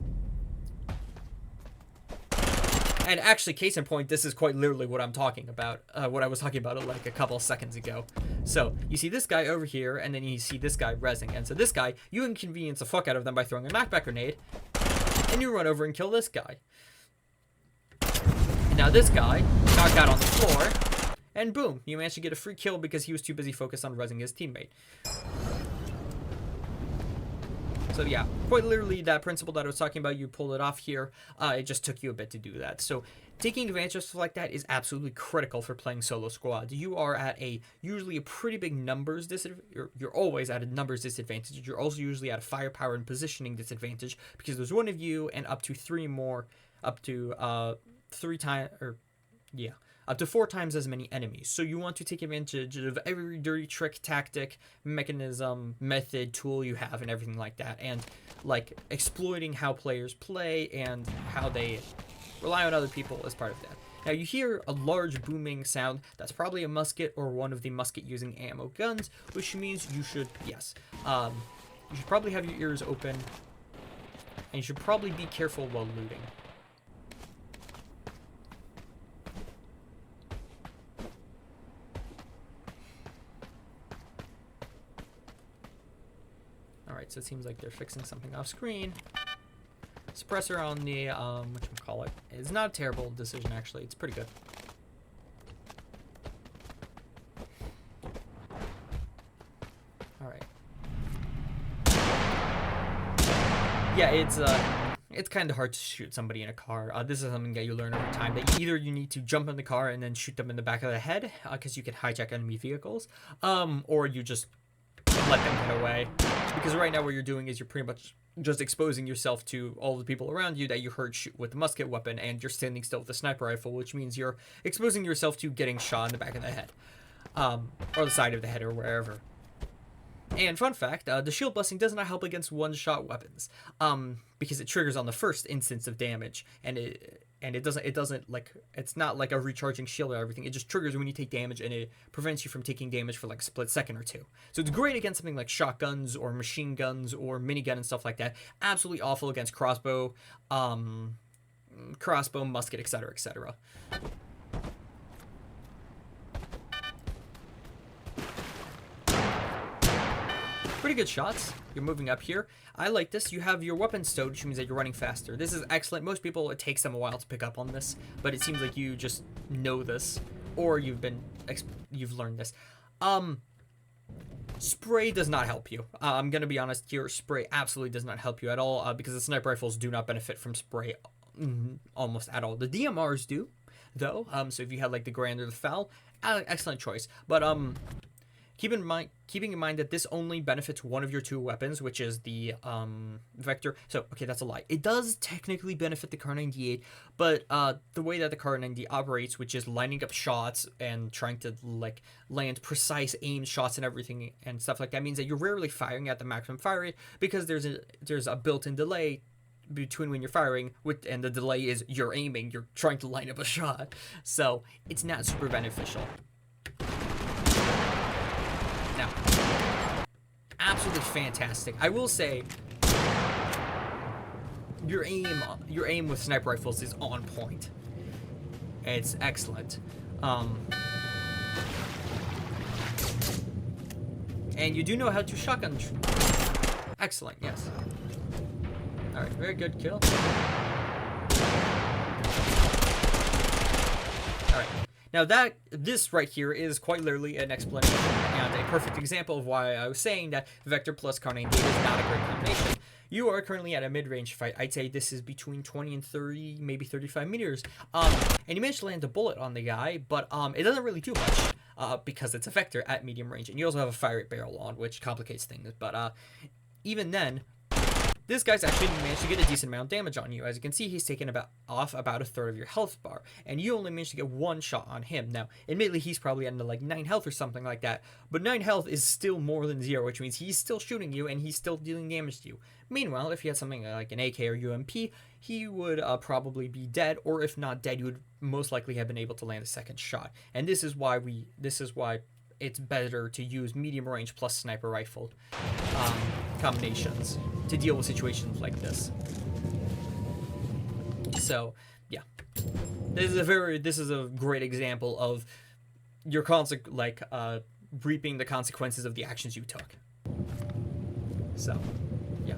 And actually, case in point, this is quite literally what I'm talking about. What I was talking about like a couple of seconds ago. So, you see this guy over here, and then you see this guy rezzing. And so this guy, you inconvenience the fuck out of them by throwing a knockback grenade. And you run over and kill this guy. And now this guy, knocked out on the floor. And boom, you managed to get a free kill because he was too busy focused on rezzing his teammate. So yeah, quite literally that principle that I was talking about, you pulled it off here. It just took you a bit to do that. So taking advantage of stuff like that is absolutely critical for playing solo squad. You are at usually a pretty big numbers disadvantage. You're always at a numbers disadvantage. You're also usually at a firepower and positioning disadvantage because there's one of you and up to 4 times as many enemies. So you want to take advantage of every dirty trick, tactic, mechanism, method, tool you have and everything like that. And like exploiting how players play and how they rely on other people as part of that. Now you hear a large booming sound. That's probably a musket or one of the musket using ammo guns, which means you should, yes, you should probably have your ears open and you should probably be careful while looting. Alright, so it seems like they're fixing something off screen. Suppressor on the, whatchamacallit. It's not a terrible decision, actually. It's pretty good. Alright. yeah, it's kind of hard to shoot somebody in a car. This is something that you learn over time. That either you need to jump in the car and then shoot them in the back of the head, because you can hijack enemy vehicles, or you just let them get away. Because right now what you're doing is you're pretty much just exposing yourself to all the people around you that you heard shoot with the musket weapon, and you're standing still with a sniper rifle, which means you're exposing yourself to getting shot in the back of the head, or the side of the head, or wherever. And fun fact, the shield blessing does not help against one-shot weapons, because it triggers on the first instance of damage, and it doesn't like, it's not like a recharging shield or everything. It just triggers when you take damage, and it prevents you from taking damage for like a split second or two. So it's great against something like shotguns or machine guns or minigun and stuff like that. Absolutely awful against crossbow, musket, etc., etc. Pretty good shots. You're moving up here. I like this. You have your weapon stowed, which means that you're running faster. This is excellent. Most people, it takes them a while to pick up on this, but it seems like you just know this, or you've learned this. Spray does not help you. I'm gonna be honest here. Spray absolutely does not help you at all, because the sniper rifles do not benefit from spray almost at all. The DMRs do, though. So if you had like the Grand or the Foul, excellent choice. But keeping in mind that this only benefits one of your two weapons, which is the Vector. So, okay, that's a lie. It does technically benefit the Kar 98, but the way that the Kar 90 operates, which is lining up shots and trying to like land precise aim shots and everything and stuff like that, means that you're rarely firing at the maximum fire rate, because there's a built-in delay between when you're firing and the delay is you're aiming, you're trying to line up a shot. So it's not super beneficial. Now, absolutely fantastic. I will say, your aim with sniper rifles is on point. It's excellent. And you do know how to shotgun. Excellent, yes. All right, very good kill. All right. Now this right here is quite literally an explanation and a perfect example of why I was saying that Vector plus Kar 98 is not a great combination. You are currently at a mid-range fight. I'd say this is between 20 and 30, maybe 35 meters. And you managed to land a bullet on the guy, but it doesn't really do much because it's a Vector at medium range. And you also have a fire rate barrel on, which complicates things. But even then, this guy's actually managed to get a decent amount of damage on you. As you can see, he's taken off about a third of your health bar, and you only managed to get one shot on him. Now, admittedly, he's probably under like 9 health or something like that, but 9 health is still more than 0, which means he's still shooting you, and he's still dealing damage to you. Meanwhile, if he had something like an AK or UMP, he would probably be dead, or if not dead, you would most likely have been able to land a second shot. And this is why it's better to use medium range plus sniper rifle combinations to deal with situations like this. So yeah, this is a great example of your reaping the consequences of the actions you took. So yeah,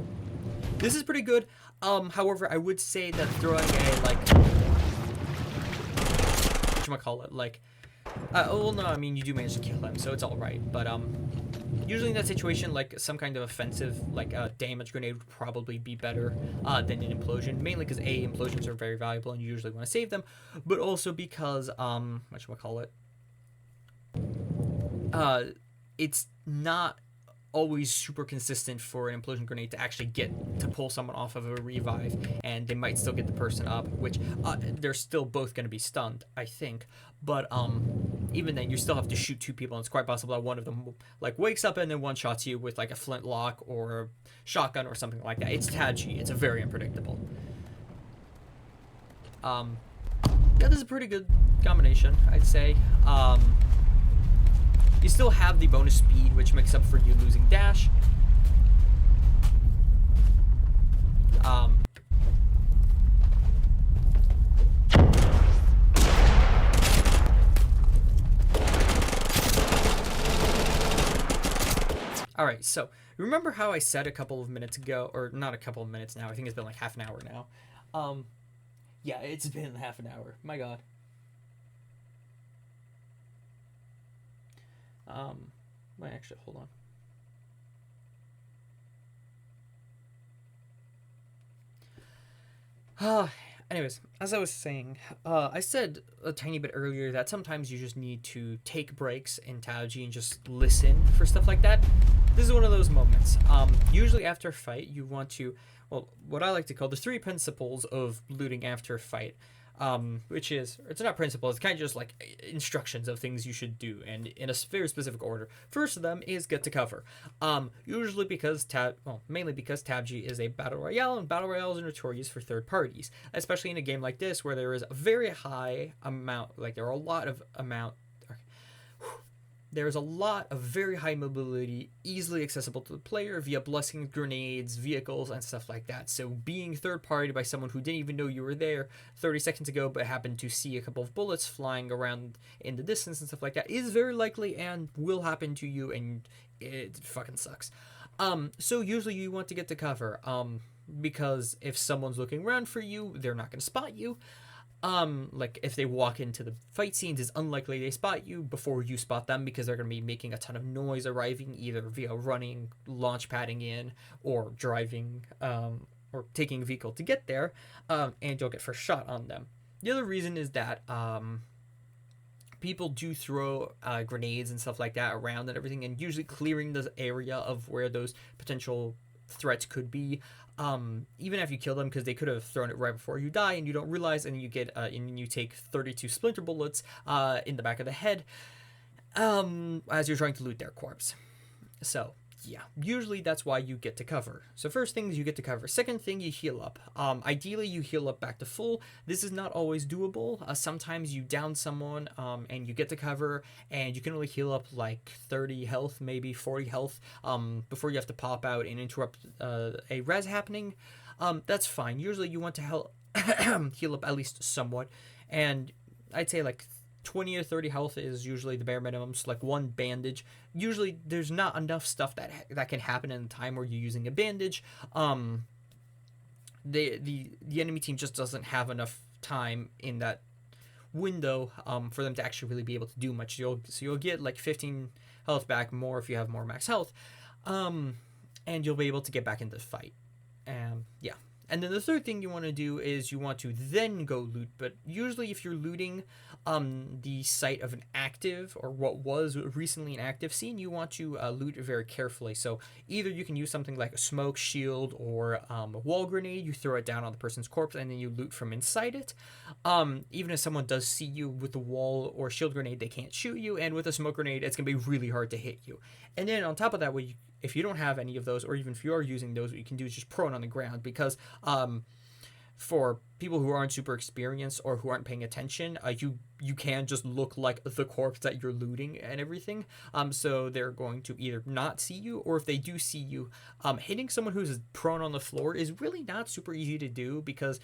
this is pretty good. However, I would say that throwing well, no, I mean, you do manage to kill him, so it's all right. But usually in that situation, like some kind of offensive, like a damage grenade would probably be better than an implosion. Mainly because implosions are very valuable and you usually want to save them, but also because it's not always super consistent for an implosion grenade to actually get to pull someone off of a revive, and they might still get the person up, which they're still both going to be stunned, I think. But even then, you still have to shoot 2 people, and it's quite possible that one of them like wakes up and then one shots you with like a flintlock or a shotgun or something like that. It's Taji. It's a very unpredictable. Yeah, this is a pretty good combination, I'd say. You still have the bonus speed, which makes up for you losing dash. Alright, so remember how I said a couple of minutes ago, or not a couple of minutes now, I think it's been like half an hour now. Yeah, it's been half an hour. My god. Wait, actually, hold on. Anyways, as I was saying, I said a tiny bit earlier that sometimes you just need to take breaks in Taoji and just listen for stuff like that. This is one of those moments. Usually after a fight, you want to, well, what I like to call the 3 principles of looting after a fight. Which is, it's not principles, it's kind of just like instructions of things you should do, and in a very specific order. First of them is get to cover. Usually because mainly because TABG is a battle royale, and battle royales are notorious for third parties, especially in a game like this where there is a very high amount, like there are a lot of there's a lot of very high mobility, easily accessible to the player via blessings, grenades, vehicles, and stuff like that. So being third party by someone who didn't even know you were there 30 seconds ago but happened to see a couple of bullets flying around in the distance and stuff like that is very likely and will happen to you, and it fucking sucks. So usually you want to get to cover, because if someone's looking around for you, they're not going to spot you. Like if they walk into the fight scenes, it's unlikely they spot you before you spot them, because they're going to be making a ton of noise arriving either via running, launch padding in, or driving, or taking a vehicle to get there, and you'll get first shot on them. The other reason is that, people do throw grenades and stuff like that around and everything, and usually clearing the area of where those potential threats could be, even if you kill them, because they could have thrown it right before you die and you don't realize, and you get and you take 32 splinter bullets in the back of the head as you're trying to loot their corpse. So yeah, usually that's why you get to cover. So first thing is you get to cover. Second thing, you heal up. Ideally you heal up back to full. This is not always doable. Sometimes you down someone and you get to cover, and you can only heal up like 30 health, maybe 40 health, before you have to pop out and interrupt a res happening. That's fine. Usually you want to heal up at least somewhat, and I'd say like 20 or 30 health is usually the bare minimum. So like one bandage. Usually there's not enough stuff that can happen in the time where you're using a bandage. The enemy team just doesn't have enough time in that window for them to actually really be able to do much. So you'll get like 15 health back more if you have more max health, and you'll be able to get back into the fight. Yeah. And then the third thing you want to do is you want to then go loot. But usually if you're looting the site of an active, or what was recently an active scene, you want to loot very carefully. So either you can use something like a smoke shield or a wall grenade. You throw it down on the person's corpse and then you loot from inside it. Even if someone does see you with the wall or shield grenade, they can't shoot you. And with a smoke grenade, it's going to be really hard to hit you. And then on top of that, if you don't have any of those, or even if you are using those, what you can do is just prone on the ground, because for people who aren't super experienced or who aren't paying attention, you can just look like the corpse that you're looting and everything. So they're going to either not see you, or if they do see you, hitting someone who's prone on the floor is really not super easy to do, because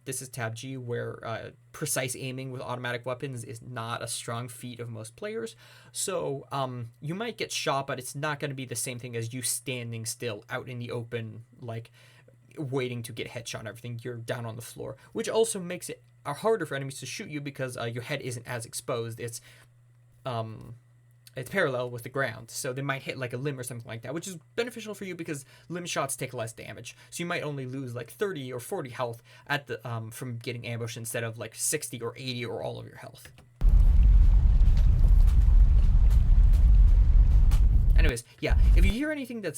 this is Tab G, where precise aiming with automatic weapons is not a strong feat of most players. So you might get shot, but it's not going to be the same thing as you standing still out in the open, like waiting to get headshot and everything. You're down on the floor, which also makes it harder for enemies to shoot you, because your head isn't as exposed. It's parallel with the ground, so they might hit like a limb or something like that, which is beneficial for you because limb shots take less damage. So you might only lose like 30 or 40 health at the from getting ambushed, instead of like 60 or 80 or all of your health. Anyways, yeah, if you hear anything that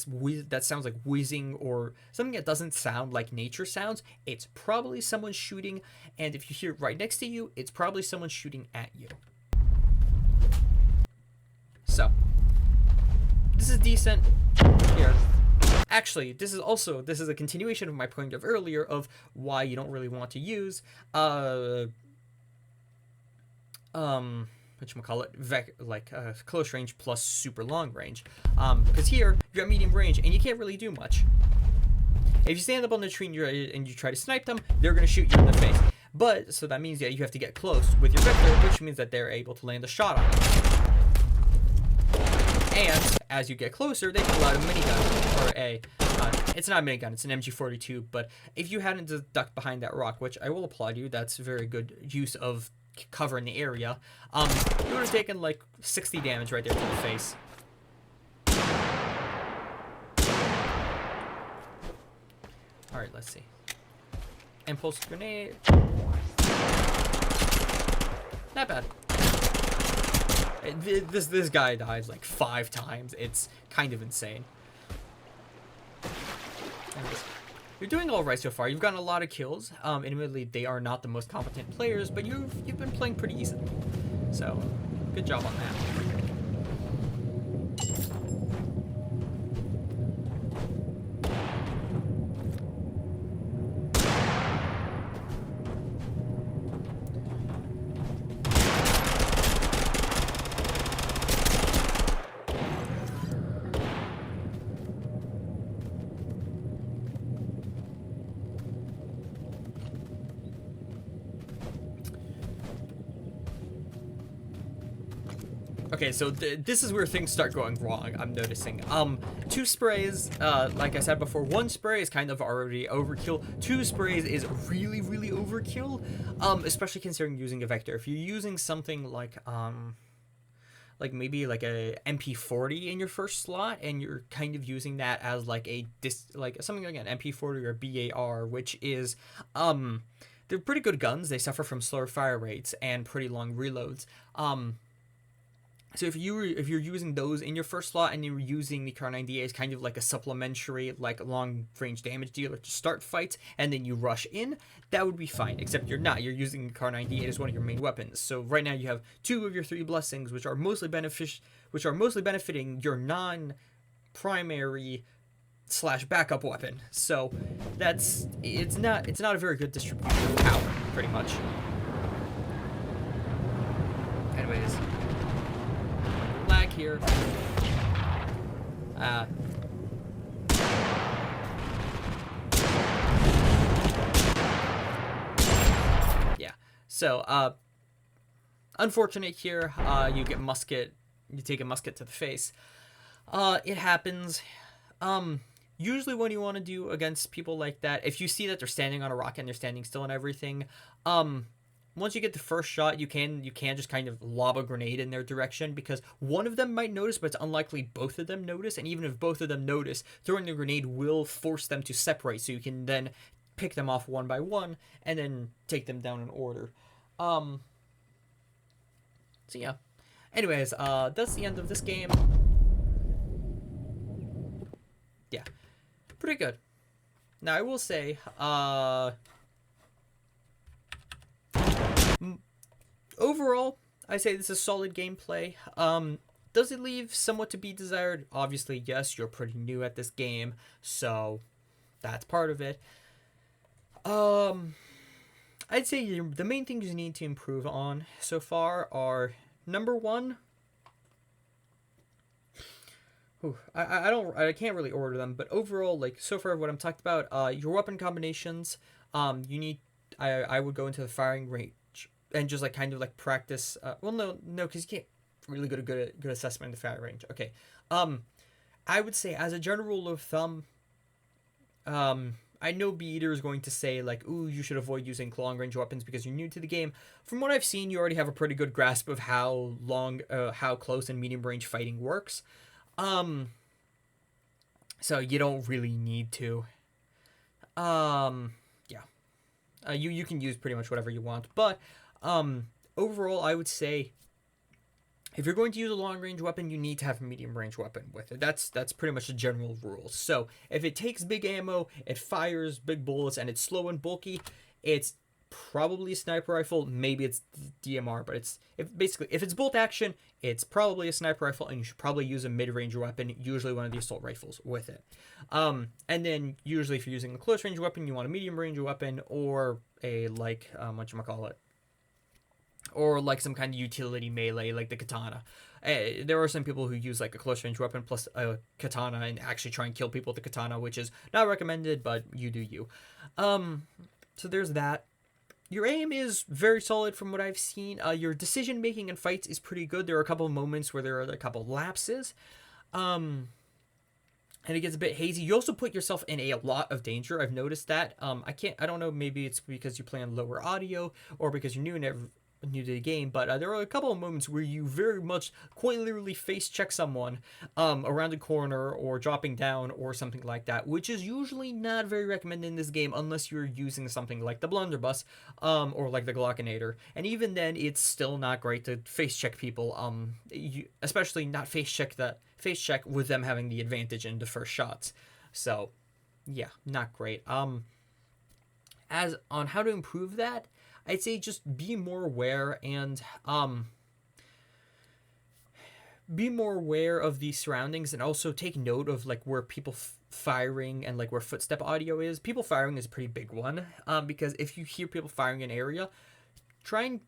sounds like whizzing or something that doesn't sound like nature sounds, it's probably someone shooting, and if you hear it right next to you, it's probably someone shooting at you. So, this is decent here. Actually, this is a continuation of my point of earlier of why you don't really want to use whatchamacallit, close range plus super long range, because here you're at medium range and you can't really do much. If you stand up on the tree and you try to snipe them, they're going to shoot you in the face. But so that means that you have to get close with your vector, which means that they're able to land a shot on you. And as you get closer, they pull out a minigun, or it's not a minigun, it's an MG42. But if you hadn't ducked behind that rock, which I will applaud you, that's very good use of cover in the area, you would have taken like 60 damage right there to the face. Alright, let's see. Impulse grenade. Not bad. This guy dies like 5 times. It's kind of insane. Anyways, you're doing all right so far. You've gotten a lot of kills. Admittedly, they are not the most competent players, but you've been playing pretty decently. So, good job on that. Okay, so this is where things start going wrong, I'm noticing. 2 sprays, like I said before, 1 spray is kind of already overkill. 2 sprays is really, really overkill, especially considering using a vector. If you're using something like maybe like a MP40 in your first slot, and you're kind of using that as like something like an MP40 or a BAR, which is, they're pretty good guns. They suffer from slower fire rates and pretty long reloads. So if you're using those in your first slot and you're using the Kar-98 as kind of like a supplementary, like long range damage dealer to start fights, and then you rush in, that would be fine. Except you're not. You're using the Kar-98 as one of your main weapons. So right now you have 2 of your 3 blessings, which are mostly benefiting your non-primary / backup weapon. So it's not a very good distribution of power, pretty much. Anyways. Lag here. Yeah. So, unfortunate here. You take a musket to the face. It happens. Usually when you want to do against people like that, if you see that they're standing on a rock and they're standing still and everything, once you get the first shot, you can just kind of lob a grenade in their direction, because one of them might notice, but it's unlikely both of them notice. And even if both of them notice, throwing the grenade will force them to separate, so you can then pick them off one by one and then take them down in order. So yeah. Anyways, that's the end of this game. Yeah, pretty good. Now I will say, overall, I say this is solid gameplay. Does it leave somewhat to be desired? Obviously, yes, you're pretty new at this game, so that's part of it. I'd say the main things you need to improve on so far are, number 1, I can't really order them, but overall, like, so far what I'm talking about, your weapon combinations, I would go into the firing range and just like kind of like practice. Well, no, because you can't really get a good assessment of the fire range. Okay, I would say as a general rule of thumb, I know B-Eater is going to say like, ooh, you should avoid using long range weapons because you're new to the game. From what I've seen, you already have a pretty good grasp of how close and medium range fighting works. So you don't really need to. Yeah. You can use pretty much whatever you want, but overall, I would say if you're going to use a long-range weapon, you need to have a medium-range weapon with it. That's pretty much a general rule. So if it takes big ammo, it fires big bullets, and it's slow and bulky, it's probably a sniper rifle. Maybe it's DMR, but if it's bolt action, it's probably a sniper rifle, and you should probably use a mid-range weapon, usually one of the assault rifles with it. And then usually if you're using a close-range weapon, you want a medium-range weapon or a whatchamacallit, or like some kind of utility melee like the katana. There are some people who use like a close range weapon plus a katana and actually try and kill people with the katana, which is not recommended, but you do you. So there's that. Your aim is very solid from what I've seen. Your decision making in fights is pretty good. There are a couple of moments where there are a couple lapses. And it gets a bit hazy. You also put yourself in a lot of danger. I've noticed that. I don't know, maybe it's because you play on lower audio or because you're new and new to the game, but there are a couple of moments where you very much quite literally face check someone around a corner or dropping down or something like that, which is usually not very recommended in this game unless you're using something like the blunderbuss or like the Glockinator, and even then it's still not great to face check people, especially not face check with them having the advantage in the first shots. So yeah, not great. As on how to improve that, I'd say just be more aware and be more aware of the surroundings, and also take note of like where people firing and like where footstep audio is. People firing is a pretty big one, because if you hear people firing in an area, try and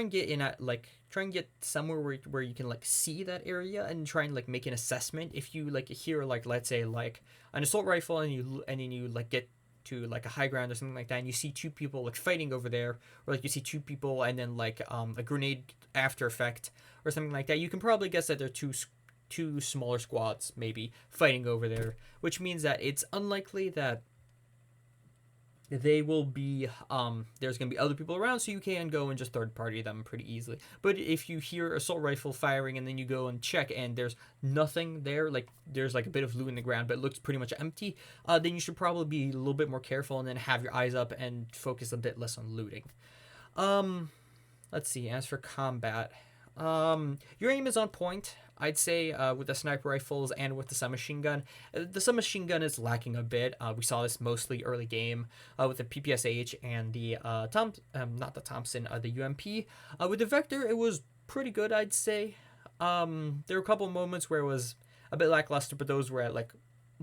get in at like try and get somewhere where you can like see that area and try and like make an assessment. If you like hear like, let's say like an assault rifle, and then you like get to like a high ground or something like that, and you see two people like fighting over there, or like you see two people and then like a grenade after effect or something like that, you can probably guess that they're two smaller squads maybe fighting over there, which means that it's unlikely that they will be there's going to be other people around, so you can go and just third party them pretty easily. But if you hear assault rifle firing and then you go and check and there's nothing there, like there's like a bit of loot in the ground but it looks pretty much empty, then you should probably be a little bit more careful and then have your eyes up and focus a bit less on looting. Let's see, as for combat, your aim is on point, I'd say, with the sniper rifles and with the submachine gun. The submachine gun is lacking a bit. We saw this mostly early game with the PPSH and the not the Thompson, the UMP. With the Vector, it was pretty good, I'd say. There were a couple moments where it was a bit lackluster, but those were at like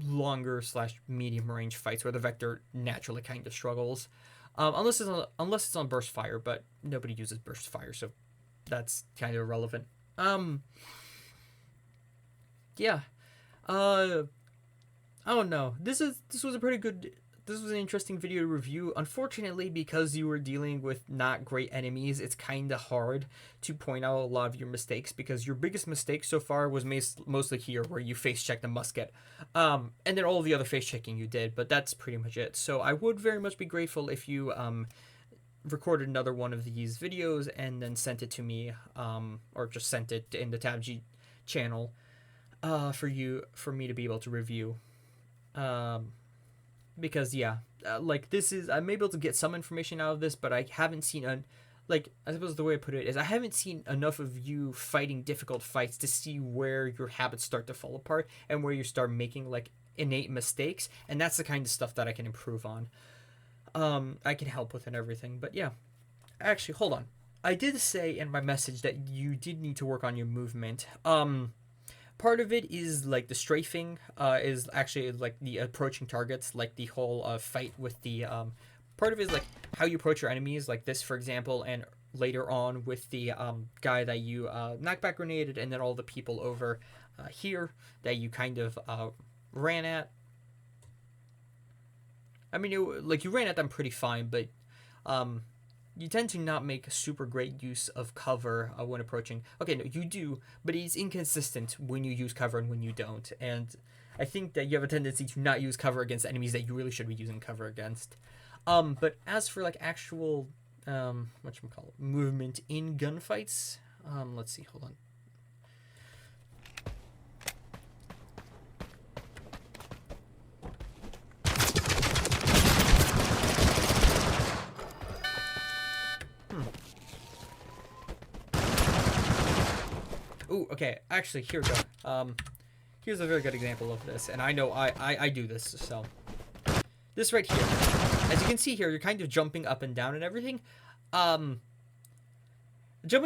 longer / medium range fights where the Vector naturally kind of struggles, unless it's on burst fire. But nobody uses burst fire, so that's kind of irrelevant. Yeah. I don't know. This was an interesting video to review. Unfortunately, because you were dealing with not great enemies, it's kind of hard to point out a lot of your mistakes, because your biggest mistake so far was mostly here, where you face checked a musket, and then all the other face checking you did, but that's pretty much it. So I would very much be grateful if you recorded another one of these videos and then sent it to me, or just sent it in the TabG channel, for me to be able to review, because yeah, like I'm able to get some information out of this, but I haven't seen I suppose the way I put it is, I haven't seen enough of you fighting difficult fights to see where your habits start to fall apart and where you start making like innate mistakes, and that's the kind of stuff that I can improve on. I can help with and everything. But yeah, actually, hold on, I did say in my message that you did need to work on your movement. Part of it is like the strafing, is actually like the approaching targets, like the whole fight with the part of it is like how you approach your enemies, like this for example, and later on with the guy that you knockback grenaded, and then all the people over here that you kind of ran at. I mean, you ran at them pretty fine, but you tend to not make super great use of cover when approaching. Okay, no, you do, but it's inconsistent when you use cover and when you don't. And I think that you have a tendency to not use cover against enemies that you really should be using cover against. But as for like actual movement in gunfights, let's see, hold on. Ooh, okay, actually, here we go. Here's a very good example of this, and I know I do this, so. This right here. As you can see here, you're kind of jumping up and down and everything. Jumping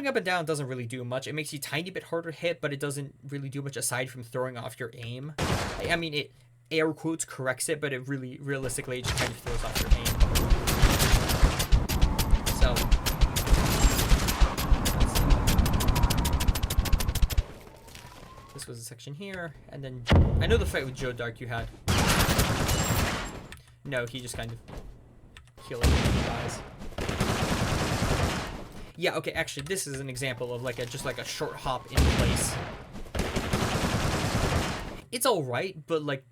up and down doesn't really do much. It makes you a tiny bit harder hit, but it doesn't really do much aside from throwing off your aim. I mean, it air quotes corrects it, but it really, realistically, it just kind of throws off your aim. So. This was a section here, and then I know the fight with Joe Dark you had. No, he just kind of killed guys. Yeah, okay, actually, this is an example of like just a short hop in place. It's all right, but like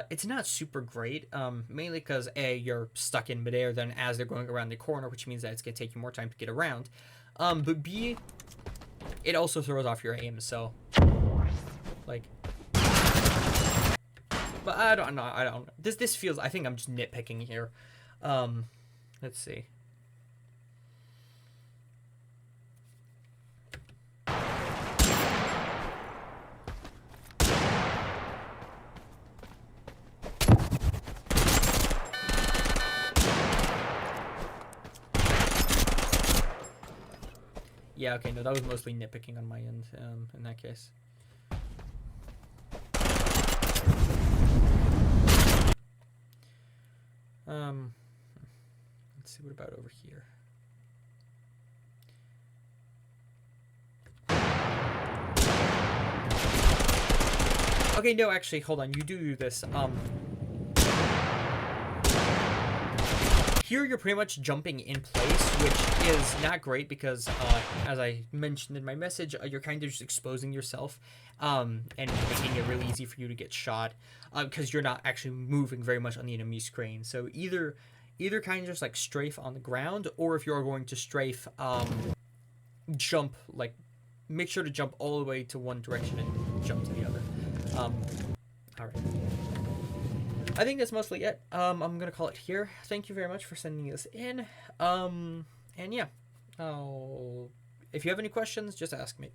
it's not super great. Mainly because you're stuck in midair then as they're going around the corner, which means that it's gonna take you more time to get around. But B, it also throws off your aim, so like. But I don't know. This feels. I think I'm just nitpicking here. Let's see. Yeah, okay, no, that was mostly nitpicking on my end, in that case. Let's see, what about over here? Okay, no, actually, hold on, you do this, here you're pretty much jumping in place, which is not great because, as I mentioned in my message, you're kind of just exposing yourself, and making it really easy for you to get shot, because you're not actually moving very much on the enemy screen. So either kind of just like strafe on the ground, or if you're going to strafe, jump, like, make sure to jump all the way to one direction and jump to the other. All right. I think that's mostly it. I'm gonna call it here. Thank you very much for sending this in. And yeah, if you have any questions, just ask me.